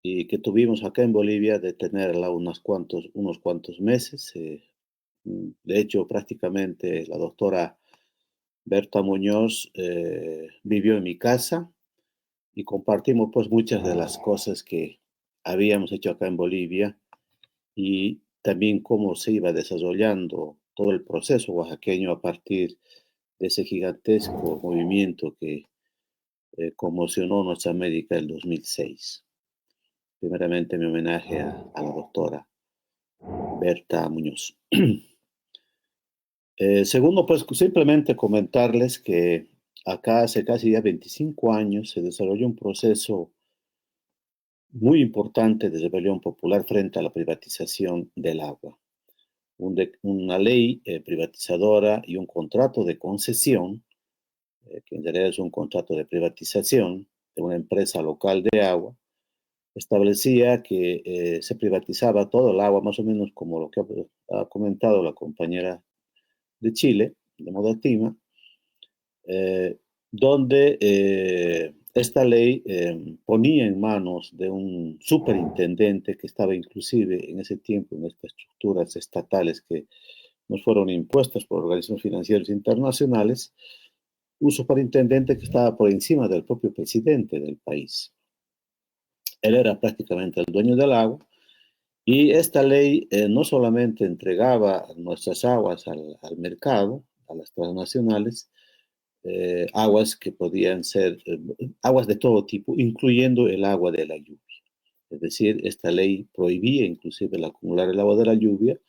y que tuvimos acá en Bolivia de tenerla unos cuantos meses. De hecho, prácticamente la doctora Berta Muñoz vivió en mi casa y compartimos pues muchas de las cosas que habíamos hecho acá en Bolivia y también cómo se iba desarrollando todo el proceso oaxaqueño a partir de ese gigantesco movimiento que conmocionó nuestra América en el 2006. Primeramente, mi homenaje a la doctora Berta Muñoz. Segundo, pues simplemente comentarles que acá hace casi ya 25 años se desarrolló un proceso muy importante de rebelión popular frente a la privatización del agua. Una ley privatizadora y un contrato de concesión, que en realidad es un contrato de privatización de una empresa local de agua, establecía que se privatizaba todo el agua, más o menos como lo que ha comentado la compañera de Chile, de Modatima, donde esta ley ponía en manos de un superintendente que estaba inclusive en ese tiempo en estas estructuras estatales que nos fueron impuestas por organismos financieros internacionales, un superintendente que estaba por encima del propio presidente del país. Él era prácticamente el dueño del agua y esta ley no solamente entregaba nuestras aguas al mercado, a las transnacionales, aguas que podían ser aguas de todo tipo, incluyendo el agua de la lluvia. Es decir, esta ley prohibía inclusive el acumular el agua de la lluvia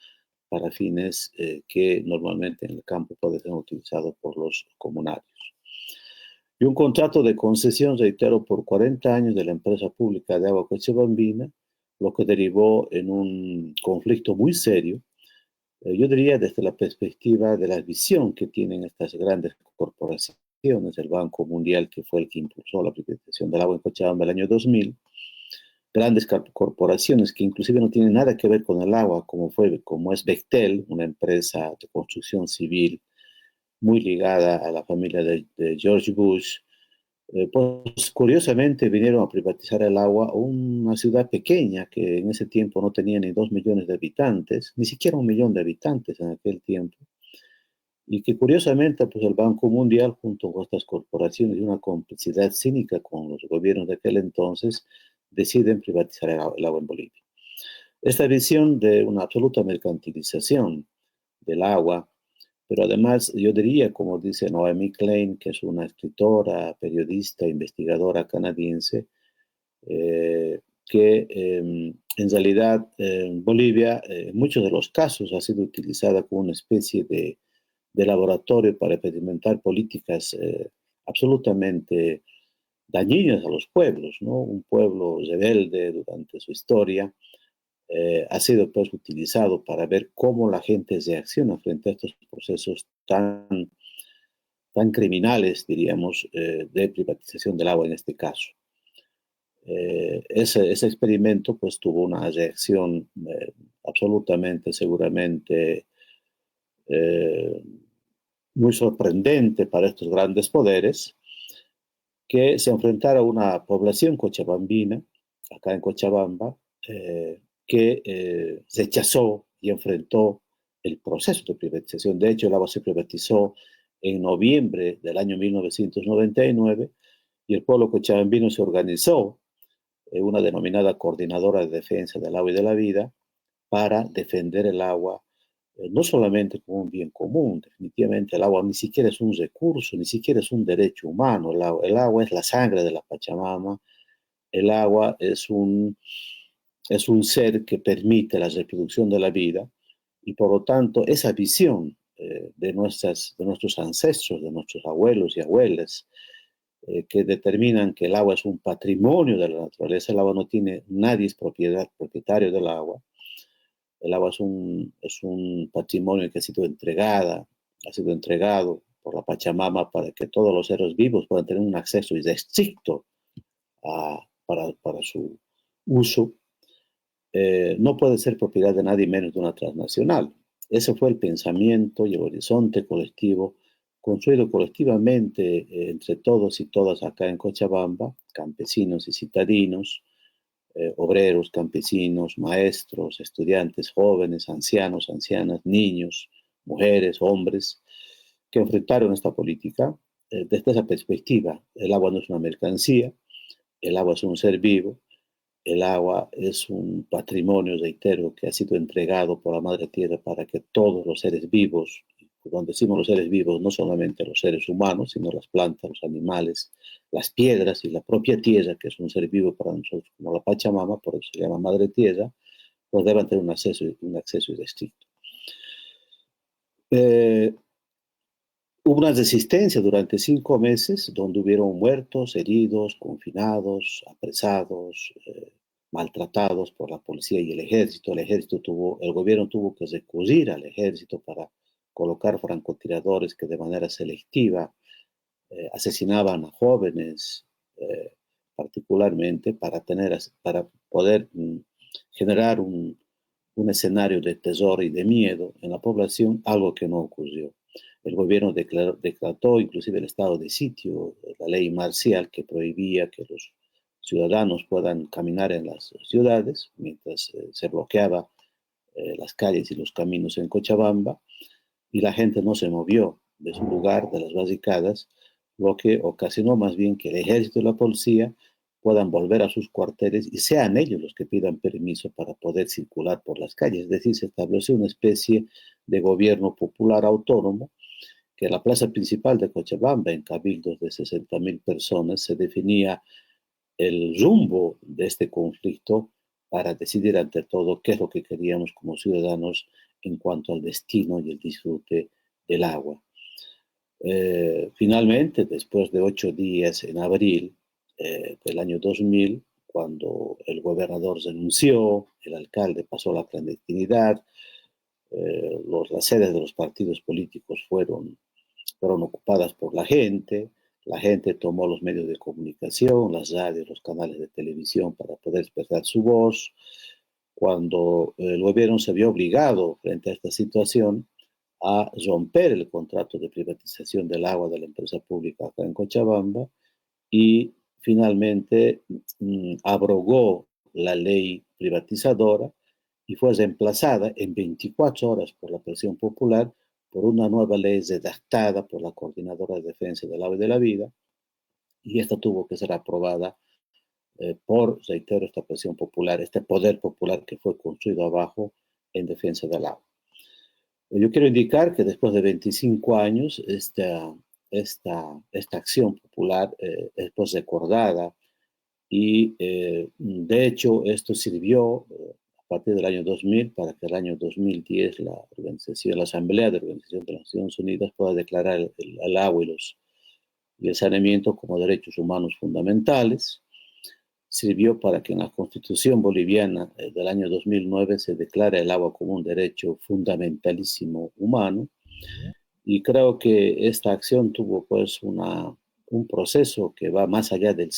para fines que normalmente en el campo pueden ser utilizados por los comunarios. Y un contrato de concesión, reitero, por 40 años de la empresa pública de agua Cochabambina, lo que derivó en un conflicto muy serio, yo diría desde la perspectiva de la visión que tienen estas grandes corporaciones, el Banco Mundial, que fue el que impulsó la privatización del agua en Cochabamba el año 2000, grandes corporaciones que inclusive no tienen nada que ver con el agua, como es Bechtel, una empresa de construcción civil muy ligada a la familia de George Bush, pues curiosamente vinieron a privatizar el agua a una ciudad pequeña que en ese tiempo no tenía ni 2 millones de habitantes, ni siquiera 1 millón de habitantes en aquel tiempo, y que curiosamente pues el Banco Mundial junto con estas corporaciones y una complicidad cínica con los gobiernos de aquel entonces deciden privatizar el agua en Bolivia. Esta visión de una absoluta mercantilización del agua, pero además yo diría, como dice Naomi Klein, que es una escritora, periodista, investigadora canadiense, que en realidad en Bolivia en muchos de los casos ha sido utilizada como una especie de laboratorio para experimentar políticas absolutamente dañinas a los pueblos, ¿no? Un pueblo rebelde durante su historia ha sido pues utilizado para ver cómo la gente reacciona frente a estos procesos tan criminales, diríamos, de privatización del agua en este caso. Ese experimento pues tuvo una reacción absolutamente, seguramente eh, muy sorprendente para estos grandes poderes, que se enfrentaron a una población cochabambina, acá en Cochabamba, que rechazó y enfrentó el proceso de privatización. De hecho, el agua se privatizó en noviembre del año 1999 y el pueblo cochabambino se organizó en una denominada Coordinadora de Defensa del Agua y de la Vida para defender el agua no solamente como un bien común, definitivamente el agua ni siquiera es un recurso, ni siquiera es un derecho humano, el agua es la sangre de la Pachamama, el agua es un ser que permite la reproducción de la vida y por lo tanto esa visión de nuestros ancestros, de nuestros abuelos y abuelas, que determinan que el agua es un patrimonio de la naturaleza, el agua no tiene, nadie es propietario del agua, el agua es un patrimonio que ha sido entregado por la Pachamama para que todos los seres vivos puedan tener un acceso irrestricto para su uso. No puede ser propiedad de nadie menos de una transnacional. Ese fue el pensamiento y el horizonte colectivo construido colectivamente entre todos y todas acá en Cochabamba, campesinos y citadinos, obreros, campesinos, maestros, estudiantes, jóvenes, ancianos, ancianas, niños, mujeres, hombres, que enfrentaron esta política desde esa perspectiva. El agua no es una mercancía, el agua es un ser vivo, el agua es un patrimonio, reitero, que ha sido entregado por la Madre Tierra para que todos los seres vivos, cuando decimos los seres vivos, no solamente los seres humanos, sino las plantas, los animales, las piedras y la propia tierra, que es un ser vivo para nosotros, como la Pachamama, por eso se llama Madre Tierra, pues deben tener un acceso irrestricto. Hubo una resistencia durante 5 meses donde hubieron muertos, heridos, confinados, apresados, maltratados por la policía y el ejército. El gobierno tuvo que recurrir al ejército para colocar francotiradores que de manera selectiva asesinaban a jóvenes particularmente para poder generar un escenario de terror y de miedo en la población, algo que no ocurrió. El gobierno decretó inclusive el estado de sitio, la ley marcial que prohibía que los ciudadanos puedan caminar en las ciudades mientras se bloqueaba las calles y los caminos en Cochabamba, y la gente no se movió de su lugar, de las barricadas, lo que ocasionó más bien que el ejército y la policía puedan volver a sus cuarteles y sean ellos los que pidan permiso para poder circular por las calles. Es decir, se estableció una especie de gobierno popular autónomo que en la plaza principal de Cochabamba, en cabildos de 60.000 personas, se definía el rumbo de este conflicto para decidir ante todo qué es lo que queríamos como ciudadanos en cuanto al destino y el disfrute del agua. Finalmente, después de 8 días en abril del año 2000, cuando el gobernador renunció, el alcalde pasó a la clandestinidad, las sedes de los partidos políticos fueron ocupadas por la gente tomó los medios de comunicación, las radios, los canales de televisión para poder expresar su voz. Cuando el gobierno se vio obligado frente a esta situación a romper el contrato de privatización del agua de la empresa pública acá en Cochabamba y finalmente abrogó la ley privatizadora y fue reemplazada en 24 horas por la presión popular por una nueva ley redactada por la Coordinadora de Defensa del Agua y de la Vida, y esta tuvo que ser aprobada por, reitero, esta presión popular, este poder popular que fue construido abajo en defensa del agua. Yo quiero indicar que después de 25 años, esta acción popular es pues recordada y de hecho esto sirvió a partir del año 2000 para que el año 2010 la Asamblea de la Organización de las Naciones Unidas pueda declarar el agua y el saneamiento como derechos humanos fundamentales. Sirvió para que en la Constitución boliviana del año 2009 se declare el agua como un derecho fundamentalísimo humano, y creo que esta acción tuvo pues un proceso que va más allá de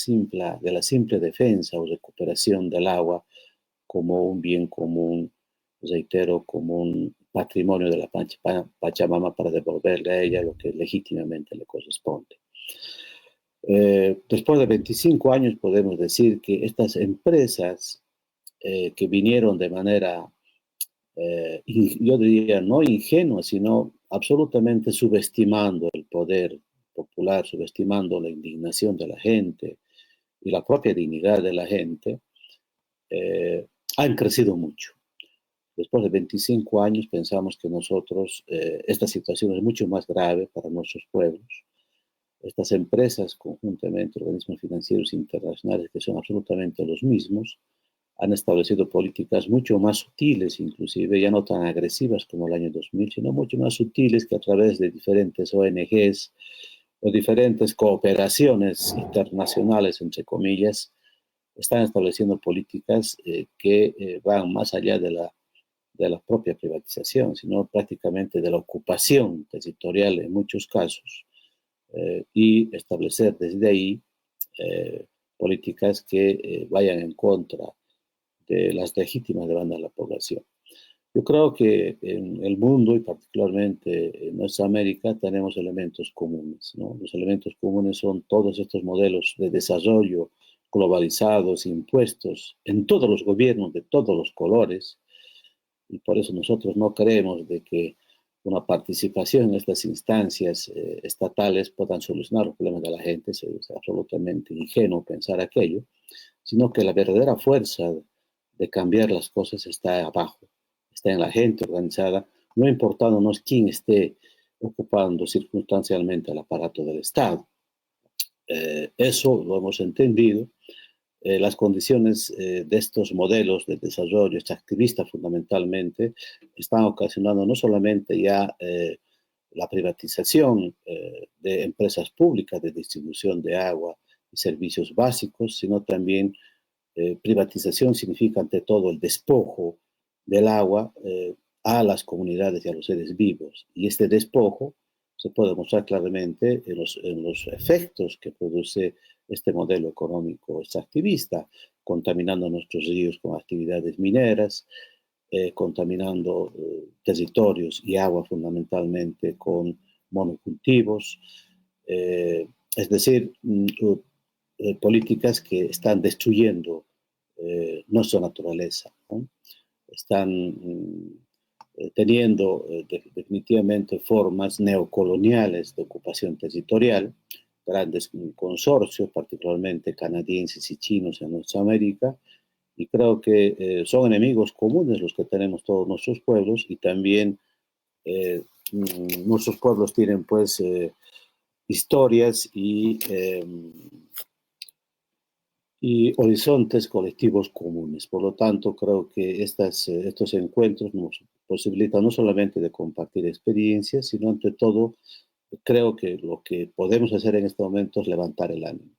la simple defensa o recuperación del agua como un bien común, reitero, como un patrimonio de la Pachamama para devolverle a ella lo que legítimamente le corresponde. Después de 25 años podemos decir que estas empresas que vinieron de manera, yo diría, no ingenua, sino absolutamente subestimando el poder popular, subestimando la indignación de la gente y la propia dignidad de la gente, han crecido mucho. Después de 25 años pensamos que nosotros, esta situación es mucho más grave para nuestros pueblos. Estas empresas, conjuntamente organismos financieros internacionales que son absolutamente los mismos, han establecido políticas mucho más sutiles, inclusive ya no tan agresivas como el año 2000, sino mucho más sutiles, que a través de diferentes ONGs o diferentes cooperaciones internacionales, entre comillas, están estableciendo políticas que van más allá de la propia privatización, sino prácticamente de la ocupación territorial en muchos casos, y establecer desde ahí políticas que vayan en contra de las legítimas demandas de la población. Yo creo que en el mundo y particularmente en nuestra América tenemos elementos comunes, ¿no? Los elementos comunes son todos estos modelos de desarrollo globalizados, impuestos en todos los gobiernos de todos los colores, y por eso nosotros no creemos de que una participación en estas instancias estatales puedan solucionar los problemas de la gente. Es absolutamente ingenuo pensar aquello, sino que la verdadera fuerza de cambiar las cosas está abajo, está en la gente organizada, no importandonos quién esté ocupando circunstancialmente el aparato del Estado. Eso lo hemos entendido. Las condiciones de estos modelos de desarrollo extractivista fundamentalmente están ocasionando no solamente ya la privatización de empresas públicas de distribución de agua y servicios básicos, sino también privatización significa ante todo el despojo del agua a las comunidades y a los seres vivos. Y este despojo se puede mostrar claramente en los efectos que produce este modelo económico extractivista, contaminando nuestros ríos con actividades mineras, contaminando territorios y agua fundamentalmente con monocultivos, es decir, políticas que están destruyendo nuestra naturaleza, ¿no? Están teniendo definitivamente formas neocoloniales de ocupación territorial, grandes consorcios, particularmente canadienses y chinos en nuestra América, y creo que son enemigos comunes los que tenemos todos nuestros pueblos, y también nuestros pueblos tienen pues historias y horizontes colectivos comunes. Por lo tanto, creo que estos encuentros nos posibilitan no solamente de compartir experiencias, sino ante todo, creo que lo que podemos hacer en este momento es levantar el ánimo.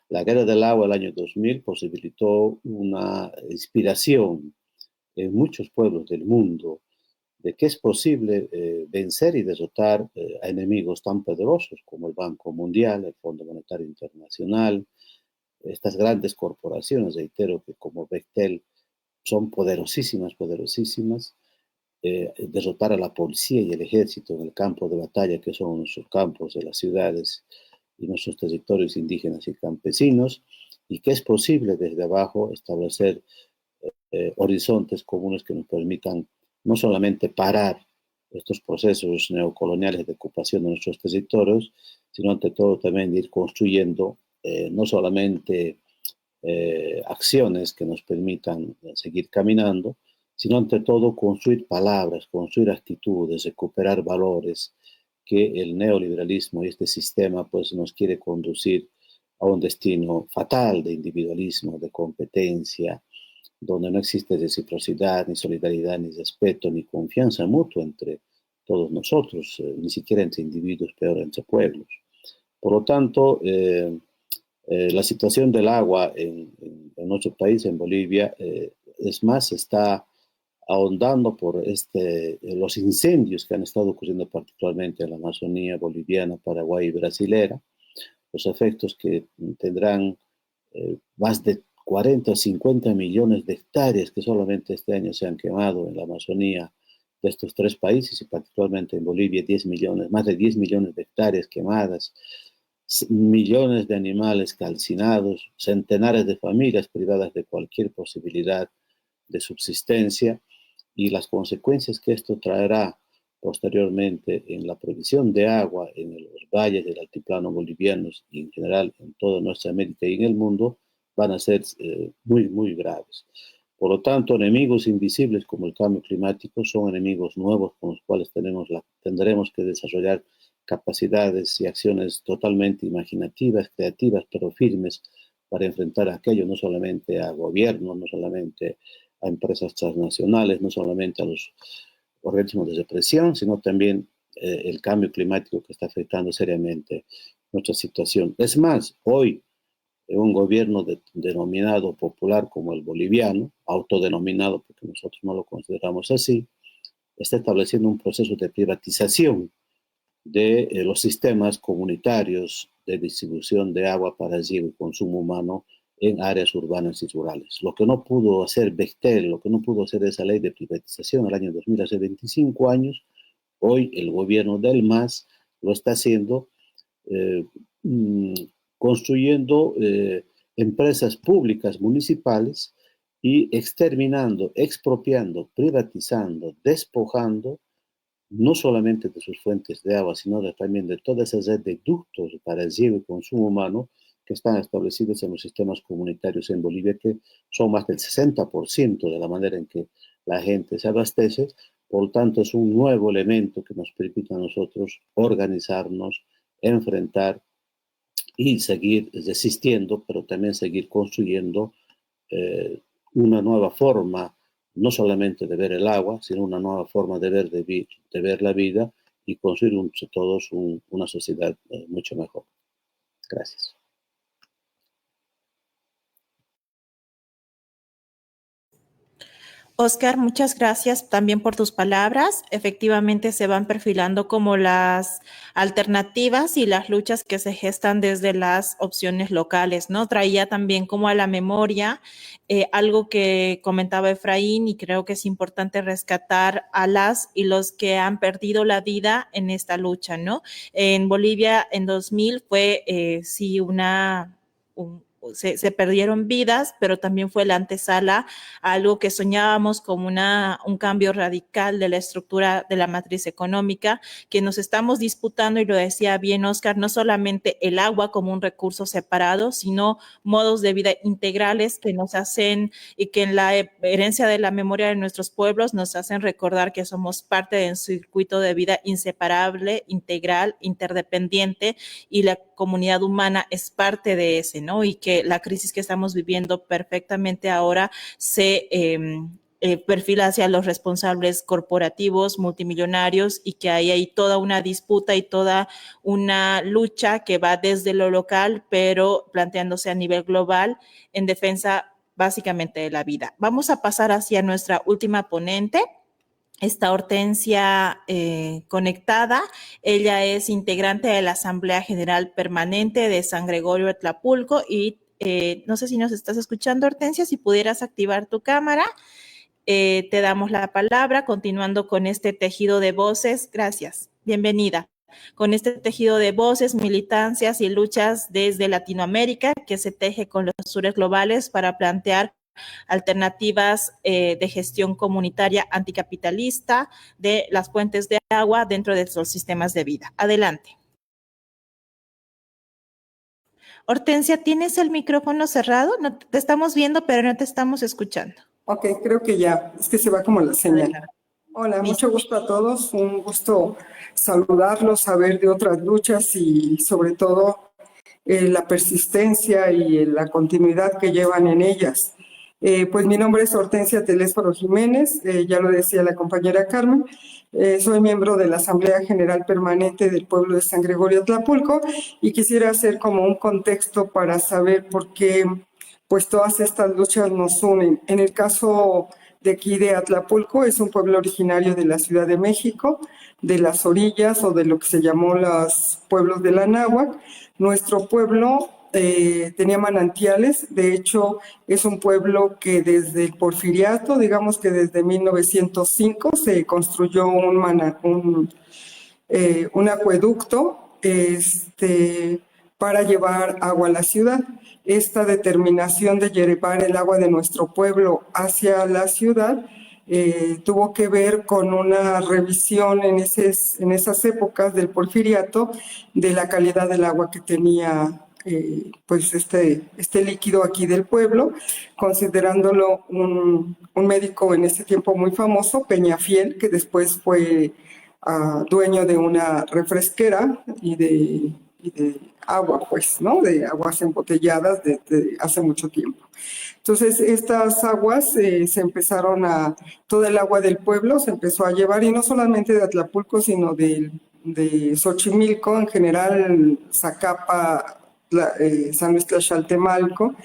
La Guerra del Agua del año 2000 posibilitó una inspiración en muchos pueblos del mundo de que es posible vencer y derrotar a enemigos tan poderosos como el Banco Mundial, el Fondo Monetario Internacional, estas grandes corporaciones, reitero, que como Bechtel son poderosísimas, poderosísimas, derrotar a la policía y el ejército en el campo de batalla, que son nuestros campos de las ciudades y nuestros territorios indígenas y campesinos, y que es posible desde abajo establecer horizontes comunes que nos permitan no solamente parar estos procesos neocoloniales de ocupación de nuestros territorios, sino ante todo también ir construyendo no solamente acciones que nos permitan seguir caminando, sino ante todo construir palabras, construir actitudes, recuperar valores que el neoliberalismo y este sistema pues nos quiere conducir a un destino fatal de individualismo, de competencia, donde no existe reciprocidad, ni solidaridad, ni respeto, ni confianza mutua entre todos nosotros, ni siquiera entre individuos, peor entre pueblos. Por lo tanto, la situación del agua en nuestro país, en Bolivia, es más, está ahondando por los incendios que han estado ocurriendo particularmente en la Amazonía boliviana, Paraguay y brasilera, los efectos que tendrán más de 40 o 50 millones de hectáreas que solamente este año se han quemado en la Amazonía de estos tres países, y particularmente en Bolivia 10 millones, más de 10 millones de hectáreas quemadas, millones de animales calcinados, centenares de familias privadas de cualquier posibilidad de subsistencia, y las consecuencias que esto traerá posteriormente en la provisión de agua en los valles del altiplano bolivianos y en general en toda nuestra América y en el mundo van a ser muy, muy graves. Por lo tanto, enemigos invisibles como el cambio climático son enemigos nuevos con los cuales tendremos que desarrollar capacidades y acciones totalmente imaginativas, creativas, pero firmes para enfrentar aquello, no solamente a gobiernos, no solamente a empresas transnacionales, no solamente a los organismos de represión, sino también el cambio climático que está afectando seriamente nuestra situación. Es más, hoy un gobierno denominado popular como el boliviano, autodenominado porque nosotros no lo consideramos así, está estableciendo un proceso de privatización de los sistemas comunitarios de distribución de agua para riego y consumo humano en áreas urbanas y rurales. Lo que no pudo hacer Bechtel, lo que no pudo hacer esa ley de privatización el año 2000, hace 25 años, hoy el gobierno del MAS lo está haciendo eh, construyendo empresas públicas municipales y exterminando, expropiando, privatizando, despojando no solamente de sus fuentes de agua, sino también de toda esa red de ductos para el riego y consumo humano que están establecidos en los sistemas comunitarios en Bolivia, que son más del 60% de la manera en que la gente se abastece. Por lo tanto, es un nuevo elemento que nos permite a nosotros organizarnos, enfrentar y seguir resistiendo, pero también seguir construyendo una nueva forma, no solamente de ver el agua, sino una nueva forma de ver la vida y construir entre todos una sociedad mucho mejor. Gracias. Oscar, muchas gracias también por tus palabras. Efectivamente se van perfilando como las alternativas y las luchas que se gestan desde las opciones locales, ¿no? Traía también como a la memoria algo que comentaba Efraín y creo que es importante rescatar a las y los que han perdido la vida en esta lucha, ¿no? En Bolivia en 2000 fue sí se perdieron vidas, pero también fue la antesala a algo que soñábamos como un cambio radical de la estructura de la matriz económica, que nos estamos disputando, y lo decía bien Oscar, no solamente el agua como un recurso separado, sino modos de vida integrales que nos hacen y que en la herencia de la memoria de nuestros pueblos nos hacen recordar que somos parte de un circuito de vida inseparable, integral, interdependiente, y la comunidad humana es parte de ese, ¿no? Y que la crisis que estamos viviendo perfectamente ahora se perfila hacia los responsables corporativos, multimillonarios, y que ahí hay toda una disputa y toda una lucha que va desde lo local, pero planteándose a nivel global en defensa básicamente de la vida. Vamos a pasar hacia nuestra última ponente. Está Hortensia conectada. Ella es integrante de la Asamblea General Permanente de San Gregorio de Tlapulco y no sé si nos estás escuchando, Hortensia, si pudieras activar tu cámara. Te damos la palabra, continuando con este tejido de voces. Gracias. Bienvenida. Con este tejido de voces, militancias y luchas desde Latinoamérica que se teje con los sures globales para plantear alternativas de gestión comunitaria anticapitalista de las fuentes de agua dentro de los sistemas de vida. Adelante. Hortensia, ¿tienes el micrófono cerrado? No, te estamos viendo, pero no te estamos escuchando. Ok, creo que ya, es que se va como la señal. Hola, mucho gusto a todos, un gusto saludarlos, saber de otras luchas y sobre todo la persistencia y la continuidad que llevan en ellas. Pues mi nombre es Hortensia Telésforo Jiménez, ya lo decía la compañera Carmen, soy miembro de la Asamblea General Permanente del pueblo de San Gregorio Tlapulco y quisiera hacer como un contexto para saber por qué pues todas estas luchas nos unen. En el caso de aquí de Atlapulco, es un pueblo originario de la Ciudad de México, de las orillas o de lo que se llamó los pueblos de la Náhuac. Nuestro pueblo tenía manantiales, de hecho es un pueblo que desde el Porfiriato, digamos que desde 1905 se construyó un acueducto para llevar agua a la ciudad. Esta determinación de llevar el agua de nuestro pueblo hacia la ciudad tuvo que ver con una revisión en esas épocas del Porfiriato de la calidad del agua que tenía pues este líquido aquí del pueblo, considerándolo un médico en ese tiempo muy famoso, Peñafiel, que después fue dueño de una refresquera y de agua, pues, ¿no? De aguas embotelladas de hace mucho tiempo. Entonces, estas aguas se empezaron todo el agua del pueblo se empezó a llevar, y no solamente de Atlapulco, sino de Xochimilco, en general, Zacapa, San Luis Tlaxaltemalco,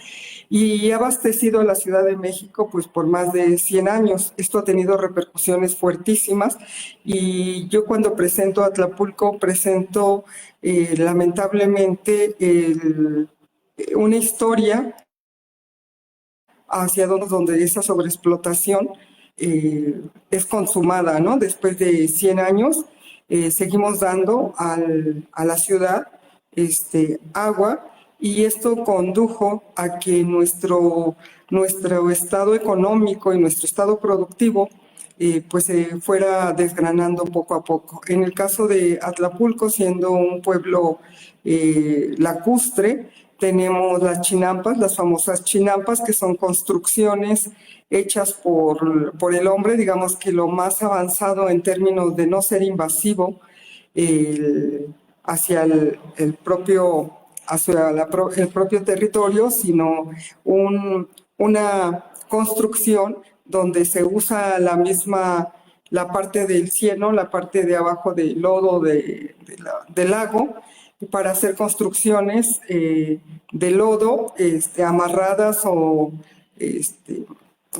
y ha abastecido a la Ciudad de México pues por más de 100 años. Esto ha tenido repercusiones fuertísimas, y yo cuando presento a Atlapulco presento lamentablemente una historia hacia donde esa sobreexplotación es consumada, ¿no? Después de 100 años seguimos dando a la ciudad agua, y esto condujo a que nuestro estado económico y nuestro estado productivo pues se fuera desgranando poco a poco. En el caso de Atlapulco, siendo un pueblo lacustre, tenemos las chinampas, las famosas chinampas, que son construcciones hechas por el hombre, digamos que lo más avanzado en términos de no ser invasivo hacia el propio territorio, sino una construcción donde se usa la parte del cieno, la parte de abajo del lodo del lago, para hacer construcciones de lodo amarradas o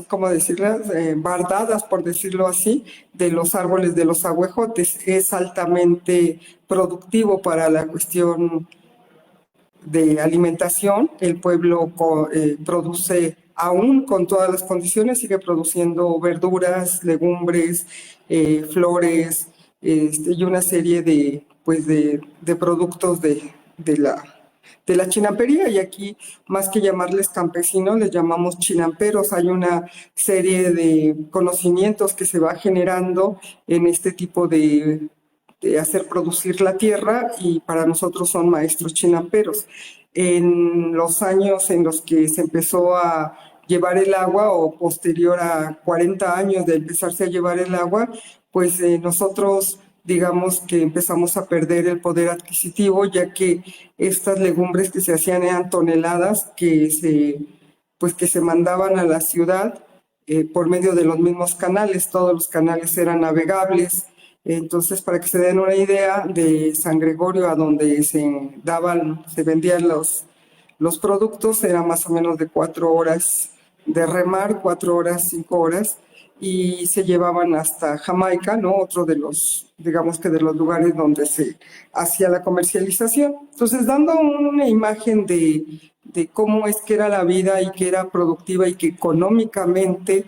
¿cómo decirlas? Bardadas, por decirlo así, de los árboles de los ahuejotes. Es altamente productivo para la cuestión de alimentación. El pueblo produce, aún con todas las condiciones, sigue produciendo verduras, legumbres, flores, y una serie de, pues de productos de la chinampería. Y aquí, más que llamarles campesinos, les llamamos chinamperos. Hay una serie de conocimientos que se va generando en este tipo de hacer producir la tierra, y para nosotros son maestros chinamperos. En los años en los que se empezó a llevar el agua, o posterior a 40 años de empezarse a llevar el agua, pues nosotros digamos que empezamos a perder el poder adquisitivo, ya que estas legumbres que se hacían eran toneladas que se mandaban a la ciudad por medio de los mismos canales. Todos los canales eran navegables. Entonces, para que se den una idea, de San Gregorio a donde se vendían los productos, era más o menos de 4 horas de remar, 4 horas, 5 horas, y se llevaban hasta Jamaica, ¿no? Otro de los, digamos que de los lugares donde se hacía la comercialización. Entonces, dando una imagen de cómo es que era la vida y que era productiva y que económicamente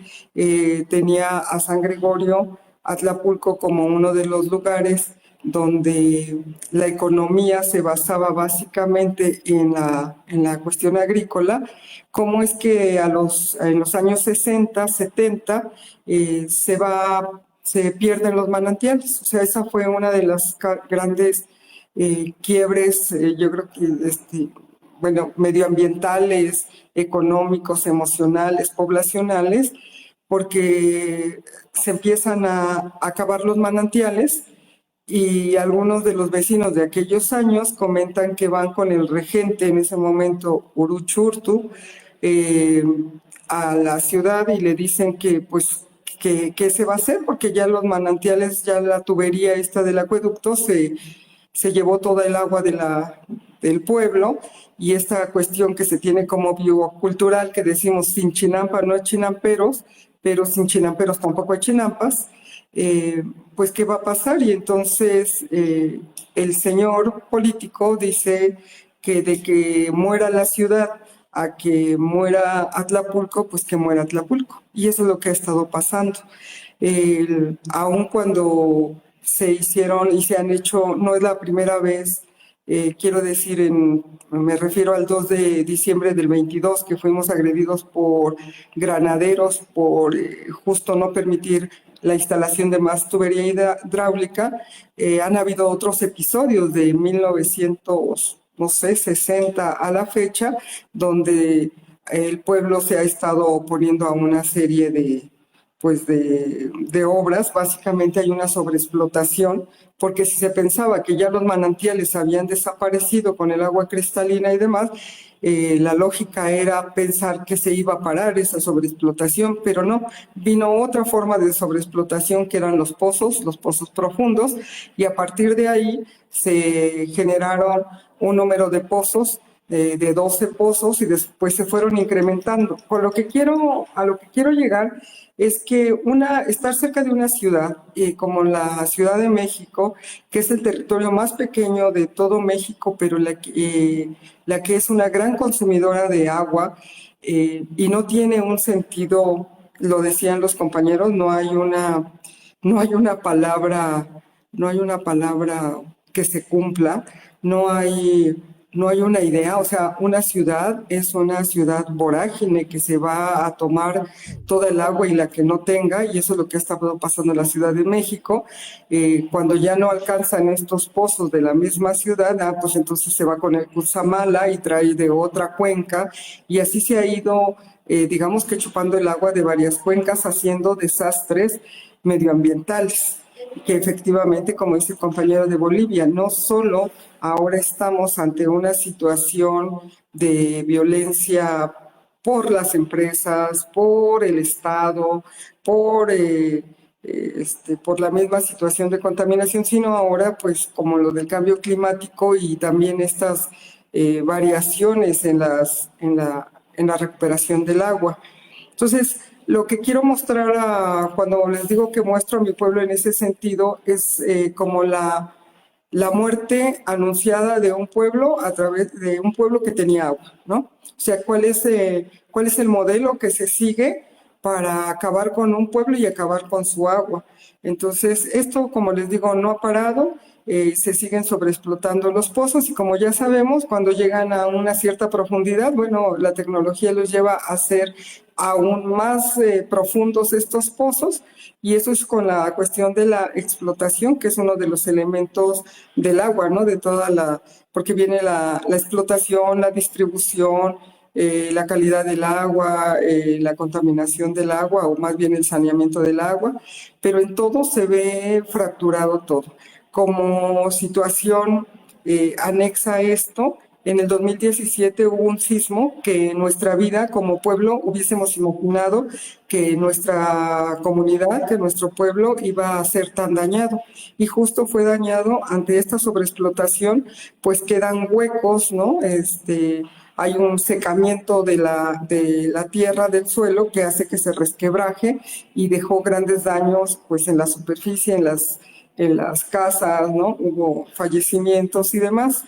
tenía a San Gregorio, Atlapulco, como uno de los lugares donde la economía se basaba básicamente en la cuestión agrícola. Cómo es que en los años 60, 70 se pierden los manantiales. O sea, esa fue una de las grandes quiebres, yo creo que medioambientales, económicos, emocionales, poblacionales, porque se empiezan a acabar los manantiales, y algunos de los vecinos de aquellos años comentan que van con el regente, en ese momento Uruchurtu, a la ciudad, y le dicen que pues qué se va a hacer, porque ya los manantiales, ya la tubería esta del acueducto se llevó toda el agua del pueblo, y esta cuestión que se tiene como biocultural, que decimos sin chinampa no hay chinamperos, pero sin chinamperos tampoco hay chinampas. Pues qué va a pasar. Y entonces el señor político dice que de que muera la ciudad a que muera Atlapulco, pues que muera Atlapulco. Y eso es lo que ha estado pasando. Aun cuando se hicieron y se han hecho, no es la primera vez, quiero decir, me refiero al 2 de diciembre del 22, que fuimos agredidos por granaderos por justo no permitir la instalación de más tubería hidráulica. Han habido otros episodios de 1960 a la fecha, donde el pueblo se ha estado oponiendo a una serie de obras. Básicamente hay una sobreexplotación, porque si se pensaba que ya los manantiales habían desaparecido con el agua cristalina y demás, la lógica era pensar que se iba a parar esa sobreexplotación, pero no, vino otra forma de sobreexplotación, que eran los pozos profundos, y a partir de ahí se generaron un número de pozos, de 12 pozos, y después se fueron incrementando. A lo que quiero llegar es que estar cerca de una ciudad como la Ciudad de México, que es el territorio más pequeño de todo México, pero la que es una gran consumidora de agua, y no tiene un sentido, lo decían los compañeros, no hay una palabra que se cumpla, no hay una idea. O sea, una ciudad es una ciudad vorágine que se va a tomar toda el agua y la que no tenga, y eso es lo que ha estado pasando en la Ciudad de México. Cuando ya no alcanzan estos pozos de la misma ciudad, pues entonces se va con el Cutzamala y trae de otra cuenca, y así se ha ido, digamos que chupando el agua de varias cuencas, haciendo desastres medioambientales, que efectivamente, como dice el compañero de Bolivia, no solo ahora estamos ante una situación de violencia por las empresas, por el Estado, por la misma situación de contaminación, sino ahora, pues, como lo del cambio climático, y también estas variaciones en la recuperación del agua. Entonces, Lo que quiero mostrar cuando les digo que muestro a mi pueblo en ese sentido es como la muerte anunciada de un pueblo a través de un pueblo que tenía agua, ¿no? O sea, ¿cuál es el modelo que se sigue para acabar con un pueblo y acabar con su agua? Entonces, esto, como les digo, no ha parado, se siguen sobreexplotando los pozos y como ya sabemos, cuando llegan a una cierta profundidad, bueno, la tecnología los lleva a hacer aún más profundos estos pozos y eso es con la cuestión de la explotación, que es uno de los elementos del agua, ¿no? De porque viene la explotación, la distribución, la calidad del agua, la contaminación del agua, o más bien el saneamiento del agua, pero en todo se ve fracturado todo. Como situación anexa a esto, en el 2017 hubo un sismo que en nuestra vida como pueblo hubiésemos imaginado que nuestra comunidad, que nuestro pueblo iba a ser tan dañado. Y justo fue dañado ante esta sobreexplotación, pues quedan huecos, ¿no? Hay un secamiento de la tierra, del suelo, que hace que se resquebraje y dejó grandes daños pues en la superficie, en las casas, ¿no? Hubo fallecimientos y demás.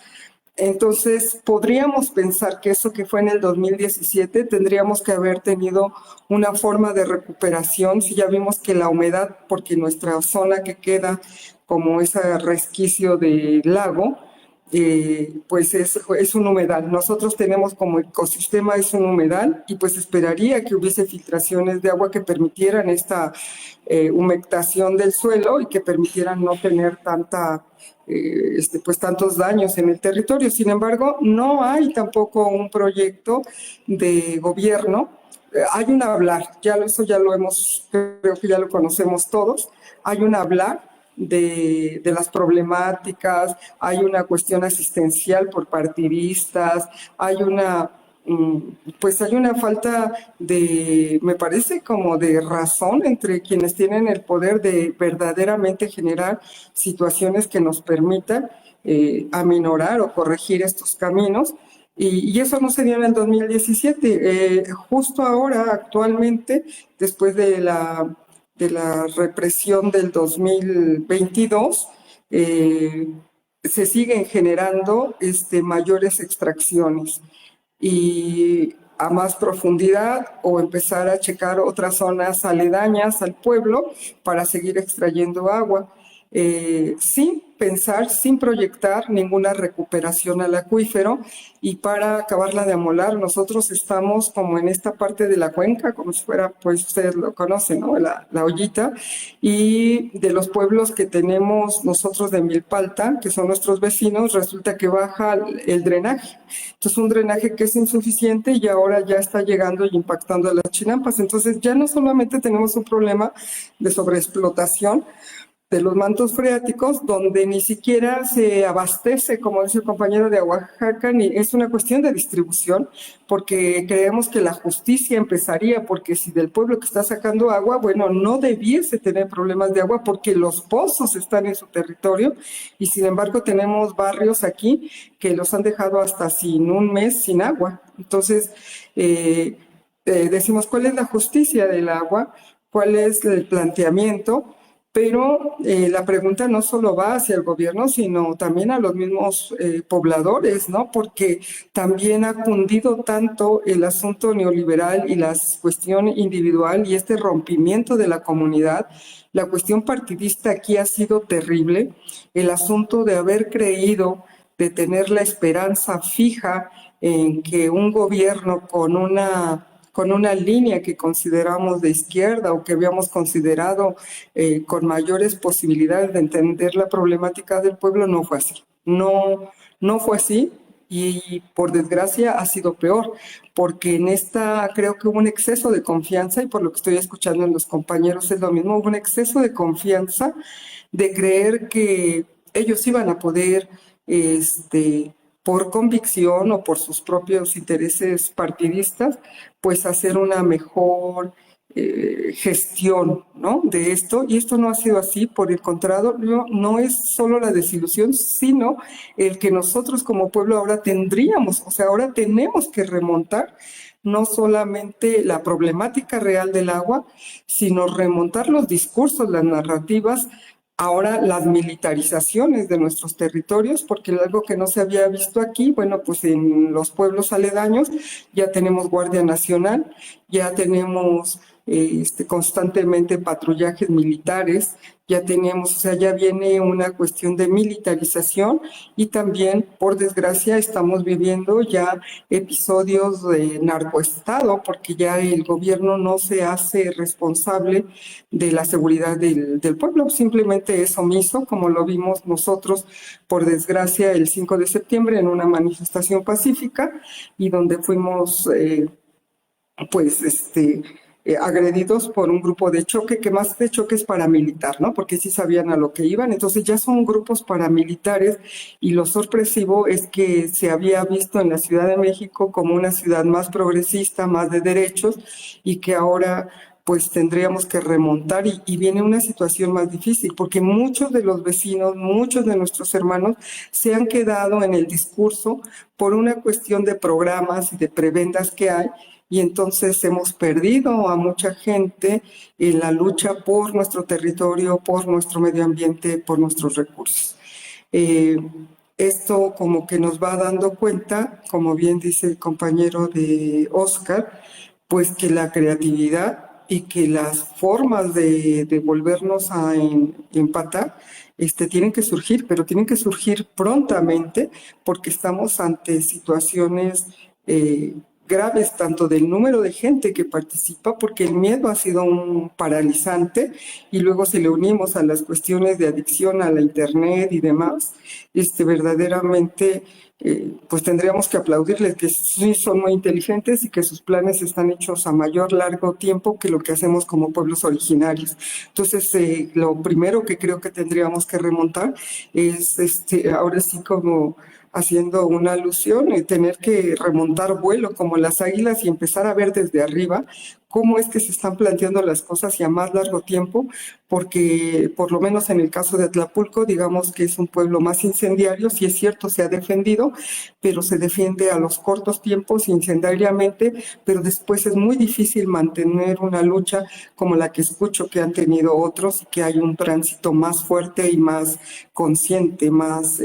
Entonces, podríamos pensar que eso que fue en el 2017 tendríamos que haber tenido una forma de recuperación. Si ya vimos que la humedad, porque nuestra zona que queda como ese resquicio del lago, pues es un humedal. Nosotros tenemos como ecosistema es un humedal y pues esperaría que hubiese filtraciones de agua que permitieran esta humectación del suelo y que permitieran no tener pues tantos daños en el territorio. Sin embargo, no hay tampoco un proyecto de gobierno. Hay un hablar, eso ya lo creo que ya lo conocemos todos, hay un hablar de las problemáticas, hay una cuestión asistencial por partidistas, hay una falta me parece como de razón entre quienes tienen el poder de verdaderamente generar situaciones que nos permitan aminorar o corregir estos caminos. Y eso no se dio en el 2017. Justo ahora, actualmente, después de la represión del 2022, se siguen generando mayores extracciones y a más profundidad o empezar a checar otras zonas aledañas al pueblo para seguir extrayendo agua. Sin pensar, sin proyectar ninguna recuperación al acuífero y para acabarla de amolar, nosotros estamos como en esta parte de la cuenca, como si fuera, pues ustedes lo conocen, ¿no? La ollita, y de los pueblos que tenemos nosotros de Milpalta, que son nuestros vecinos, resulta que baja el drenaje. Entonces un drenaje que es insuficiente y ahora ya está llegando y impactando a las chinampas. Entonces ya no solamente tenemos un problema de sobreexplotación de los mantos freáticos, donde ni siquiera se abastece, como dice el compañero de Oaxaca, ni es una cuestión de distribución, porque creemos que la justicia empezaría, porque si del pueblo que está sacando agua, bueno, no debiese tener problemas de agua, porque los pozos están en su territorio, y sin embargo tenemos barrios aquí que los han dejado hasta sin un mes sin agua. Entonces, decimos, ¿cuál es la justicia del agua? ¿Cuál es el planteamiento? Pero la pregunta no solo va hacia el gobierno, sino también a los mismos pobladores, ¿no? Porque también ha cundido tanto el asunto neoliberal y la cuestión individual y este rompimiento de la comunidad. La cuestión partidista aquí ha sido terrible. El asunto de haber creído, de tener la esperanza fija en que un gobierno con una línea que consideramos de izquierda o que habíamos considerado con mayores posibilidades de entender la problemática del pueblo, no fue así. No fue así y por desgracia ha sido peor, porque en creo que hubo un exceso de confianza y por lo que estoy escuchando en los compañeros es lo mismo, hubo un exceso de confianza de creer que ellos iban a poder por convicción o por sus propios intereses partidistas, pues hacer una mejor gestión, ¿no?, de esto, y esto no ha sido así. Por el contrario, no es solo la desilusión, sino el que nosotros como pueblo ahora tendríamos, o sea, ahora tenemos que remontar no solamente la problemática real del agua, sino remontar los discursos, las narrativas, ahora las militarizaciones de nuestros territorios, porque algo que no se había visto aquí, bueno, pues en los pueblos aledaños ya tenemos Guardia Nacional, ya tenemos constantemente patrullajes militares, ya tenemos, o sea, ya viene una cuestión de militarización, y también, por desgracia, estamos viviendo ya episodios de narcoestado, porque ya el gobierno no se hace responsable de la seguridad del pueblo, simplemente es omiso, como lo vimos nosotros, por desgracia, el 5 de septiembre en una manifestación pacífica, y donde fuimos agredidos por un grupo de choque, que más de choque es paramilitar, ¿no? Porque sí sabían a lo que iban. Entonces ya son grupos paramilitares, y lo sorpresivo es que se había visto en la Ciudad de México como una ciudad más progresista, más de derechos, y que ahora pues tendríamos que remontar, y viene una situación más difícil, porque muchos de los vecinos, muchos de nuestros hermanos se han quedado en el discurso por una cuestión de programas y de prebendas que hay, y entonces hemos perdido a mucha gente en la lucha por nuestro territorio, por nuestro medio ambiente, por nuestros recursos. Esto como que nos va dando cuenta, como bien dice el compañero de Oscar, pues que la creatividad y que las formas de volvernos a empatar tienen que surgir, pero tienen que surgir prontamente, porque estamos ante situaciones graves, tanto del número de gente que participa, porque el miedo ha sido un paralizante, y luego si le unimos a las cuestiones de adicción a la internet y demás, verdaderamente pues tendríamos que aplaudirles, que sí son muy inteligentes y que sus planes están hechos a mayor largo tiempo que lo que hacemos como pueblos originarios. Entonces, lo primero que creo que tendríamos que remontar es, ahora sí, como haciendo una alusión, tener que remontar vuelo como las águilas y empezar a ver desde arriba cómo es que se están planteando las cosas y a más largo tiempo, porque por lo menos en el caso de Atlapulco, digamos que es un pueblo más incendiario. Sí es cierto, se ha defendido, pero se defiende a los cortos tiempos incendiariamente, pero después es muy difícil mantener una lucha como la que escucho que han tenido otros, que hay un tránsito más fuerte y más consciente, más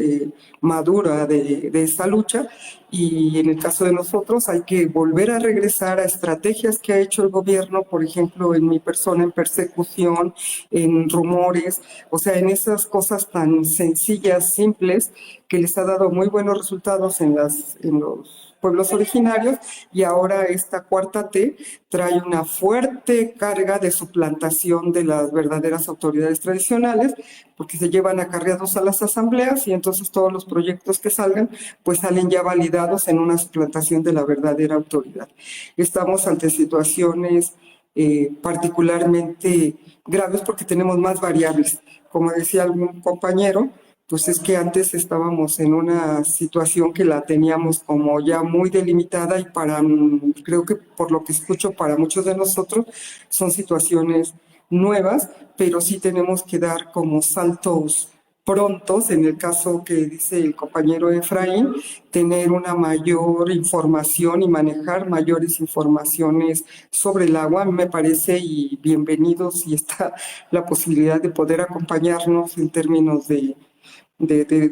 madura de esta lucha. Y en el caso de nosotros hay que volver a regresar a estrategias que ha hecho el gobierno, por ejemplo, en mi persona, en persecución, en rumores, o sea, en esas cosas tan sencillas, simples, que les ha dado muy buenos resultados en los pueblos originarios, y ahora esta cuarta T trae una fuerte carga de suplantación de las verdaderas autoridades tradicionales, porque se llevan acarreados a las asambleas, y entonces todos los proyectos que salgan, pues salen ya validados en una suplantación de la verdadera autoridad. Estamos ante situaciones particularmente graves porque tenemos más variables. Como decía algún compañero, pues es que antes estábamos en una situación que la teníamos como ya muy delimitada, y creo que por lo que escucho, para muchos de nosotros son situaciones nuevas, pero sí tenemos que dar como saltos prontos. En el caso que dice el compañero Efraín, tener una mayor información y manejar mayores informaciones sobre el agua, me parece, y bienvenidos si está la posibilidad de poder acompañarnos en términos de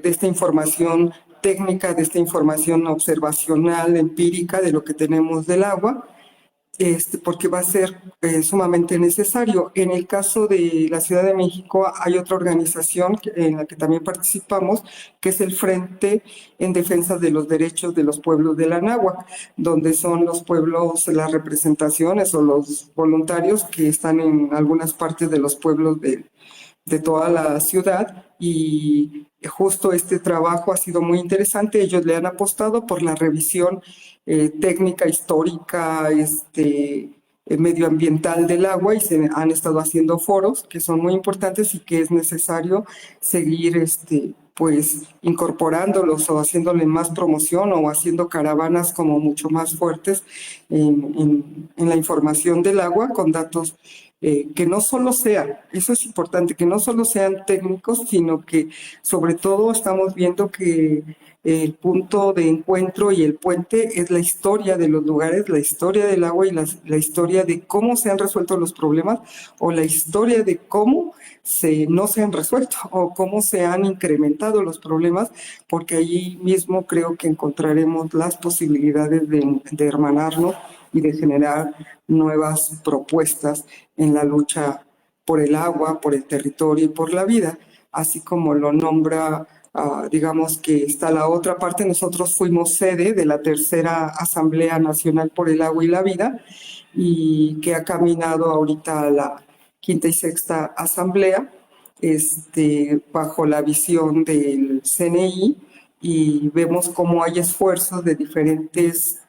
esta información técnica, de esta información observacional, empírica, de lo que tenemos del agua, porque va a ser sumamente necesario. En el caso de la Ciudad de México hay otra organización en la que también participamos, que es el Frente en Defensa de los Derechos de los Pueblos de la Anáhuac, donde son los pueblos, las representaciones o los voluntarios que están en algunas partes de los pueblos de toda la ciudad, y justo este trabajo ha sido muy interesante. Ellos le han apostado por la revisión técnica, histórica, medioambiental del agua, y se han estado haciendo foros que son muy importantes y que es necesario seguir pues incorporándolos o haciéndole más promoción o haciendo caravanas como mucho más fuertes en la información del agua con datos que no solo sean, eso es importante, que no solo sean técnicos, sino que sobre todo estamos viendo que el punto de encuentro y el puente es la historia de los lugares, la historia del agua y la historia de cómo se han resuelto los problemas o la historia de cómo no se han resuelto o cómo se han incrementado los problemas, porque allí mismo creo que encontraremos las posibilidades de hermanarnos y de generar nuevas propuestas en la lucha por el agua, por el territorio y por la vida, así como lo nombra. Digamos que está la otra parte. Nosotros fuimos sede de la tercera Asamblea Nacional por el Agua y la Vida y que ha caminado ahorita a la quinta y sexta Asamblea bajo la visión del CNI, y vemos cómo hay esfuerzos de diferentes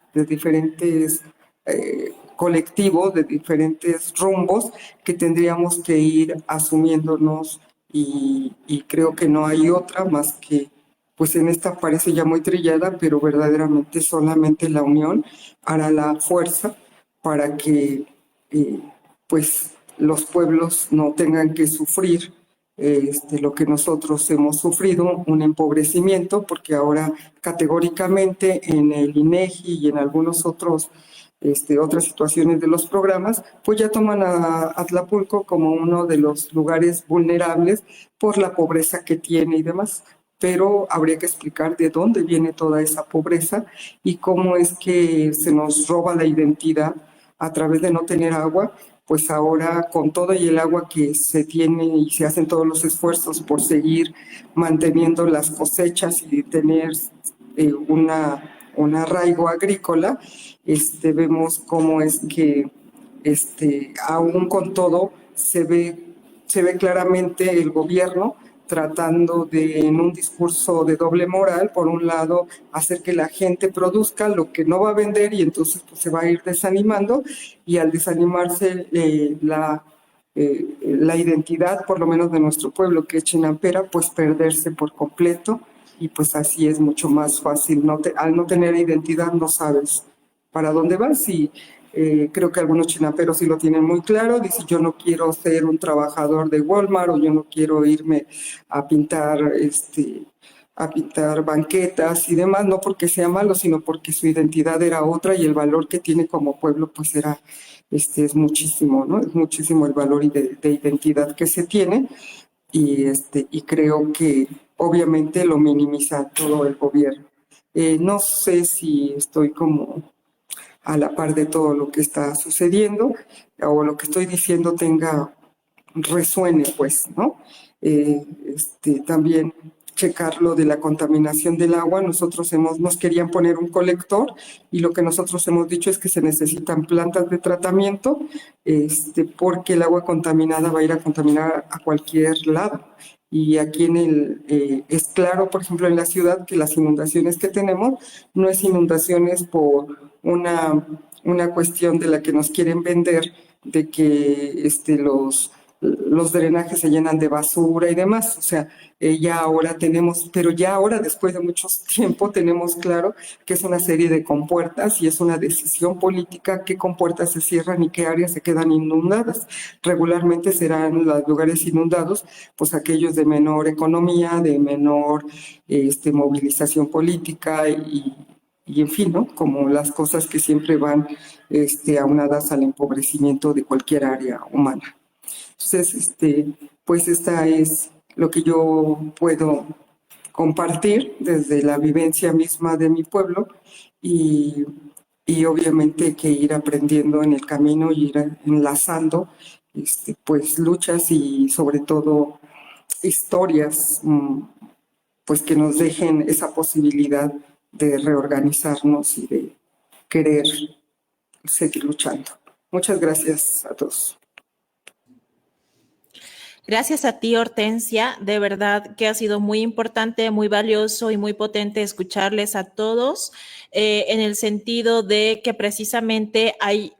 colectivos, de diferentes rumbos que tendríamos que ir asumiéndonos. Y creo que no hay otra más que, pues en esta parece ya muy trillada, pero verdaderamente solamente la unión hará la fuerza para que pues los pueblos no tengan que sufrir lo que nosotros hemos sufrido, un empobrecimiento, porque ahora categóricamente en el INEGI y en algunos otras situaciones de los programas, pues ya toman a Atlapulco como uno de los lugares vulnerables por la pobreza que tiene y demás. Pero habría que explicar de dónde viene toda esa pobreza y cómo es que se nos roba la identidad a través de no tener agua. Pues ahora con todo y el agua que se tiene y se hacen todos los esfuerzos por seguir manteniendo las cosechas y tener un arraigo agrícola, vemos cómo es que aún con todo se ve claramente el gobierno tratando de, en un discurso de doble moral, por un lado, hacer que la gente produzca lo que no va a vender y entonces pues, se va a ir desanimando, y al desanimarse la identidad, por lo menos de nuestro pueblo, que es Chinampera, pues perderse por completo, y pues así es mucho más fácil. Al no tener identidad no sabes para dónde vas, y creo que algunos chinamperos sí lo tienen muy claro. Dice, yo no quiero ser un trabajador de Walmart, o yo no quiero irme a pintar banquetas y demás, no porque sea malo, sino porque su identidad era otra y el valor que tiene como pueblo pues era, es muchísimo, ¿no? Es muchísimo el valor de identidad que se tiene, y creo que obviamente lo minimiza todo el gobierno. No sé si estoy como a la par de todo lo que está sucediendo o lo que estoy diciendo resuene, pues, ¿no? También checar lo de la contaminación del agua. Nos querían poner un colector, y lo que nosotros hemos dicho es que se necesitan plantas de tratamiento, porque el agua contaminada va a ir a contaminar a cualquier lado. Y aquí es claro, por ejemplo, en la ciudad, que las inundaciones que tenemos no es inundaciones por una cuestión de la que nos quieren vender, de que los drenajes se llenan de basura y demás. O sea, ya ahora después de mucho tiempo tenemos claro que es una serie de compuertas y es una decisión política qué compuertas se cierran y qué áreas se quedan inundadas. Regularmente serán los lugares inundados, pues aquellos de menor economía, de menor movilización política y en fin, ¿no? Como las cosas que siempre van aunadas al empobrecimiento de cualquier área humana. Entonces, pues esta es lo que yo puedo compartir desde la vivencia misma de mi pueblo, y obviamente que ir aprendiendo en el camino y ir enlazando pues luchas y sobre todo historias pues que nos dejen esa posibilidad de reorganizarnos y de querer seguir luchando. Muchas gracias a todos. Gracias a ti, Hortensia. De verdad que ha sido muy importante, muy valioso y muy potente escucharles a todos, en el sentido de que precisamente hay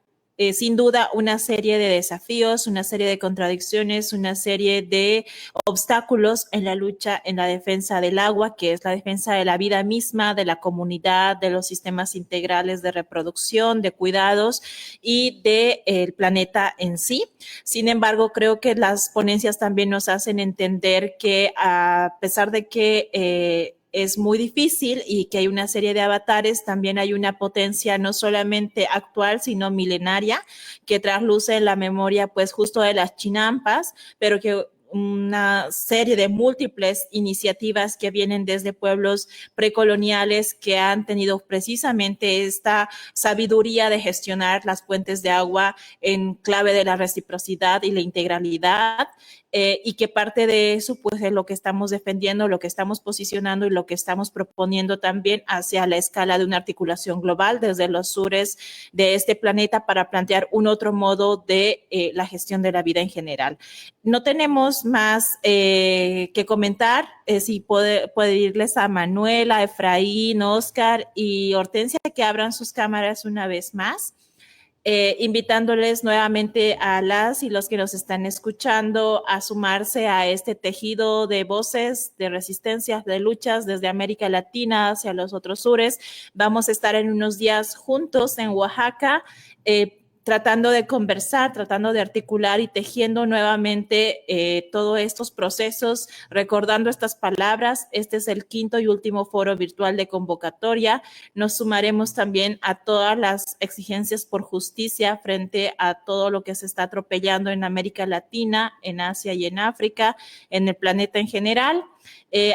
sin duda una serie de desafíos, una serie de contradicciones, una serie de obstáculos en la lucha, en la defensa del agua, que es la defensa de la vida misma, de la comunidad, de los sistemas integrales de reproducción, de cuidados y del planeta en sí. Sin embargo, creo que las ponencias también nos hacen entender que a pesar de que es muy difícil y que hay una serie de avatares, también hay una potencia no solamente actual, sino milenaria, que trasluce en la memoria, pues, justo de las chinampas, pero que una serie de múltiples iniciativas que vienen desde pueblos precoloniales que han tenido precisamente esta sabiduría de gestionar las fuentes de agua en clave de la reciprocidad y la integralidad. Y que parte de eso pues es lo que estamos defendiendo, lo que estamos posicionando y lo que estamos proponiendo también hacia la escala de una articulación global desde los sures de este planeta para plantear un otro modo de la gestión de la vida en general. No tenemos más que comentar, si puede irles a Manuela, Efraín, Oscar y Hortensia que abran sus cámaras una vez más. Invitándoles nuevamente a las y los que nos están escuchando a sumarse a este tejido de voces, de resistencias, de luchas desde América Latina hacia los otros sures. Vamos a estar en unos días juntos en Oaxaca, tratando de conversar, tratando de articular y tejiendo nuevamente todos estos procesos, recordando estas palabras. Este es el 5º y último foro virtual de convocatoria. Nos sumaremos también a todas las exigencias por justicia frente a todo lo que se está atropellando en América Latina, en Asia y en África, en el planeta en general.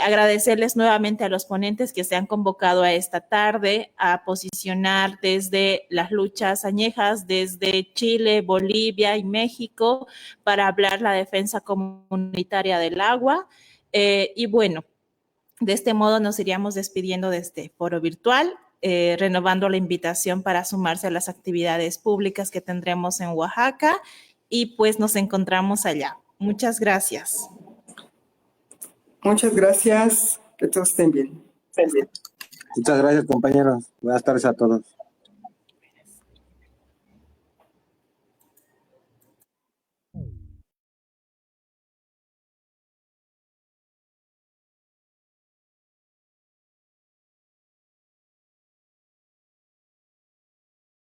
Agradecerles nuevamente a los ponentes que se han convocado a esta tarde a posicionar desde las luchas añejas, desde Chile, Bolivia y México, para hablar la defensa comunitaria del agua. Y bueno, de este modo nos iríamos despidiendo de este foro virtual, renovando la invitación para sumarse a las actividades públicas que tendremos en Oaxaca y pues nos encontramos allá. Muchas gracias. Muchas gracias, que todos estén bien. Muchas gracias, compañeros. Buenas tardes a todos.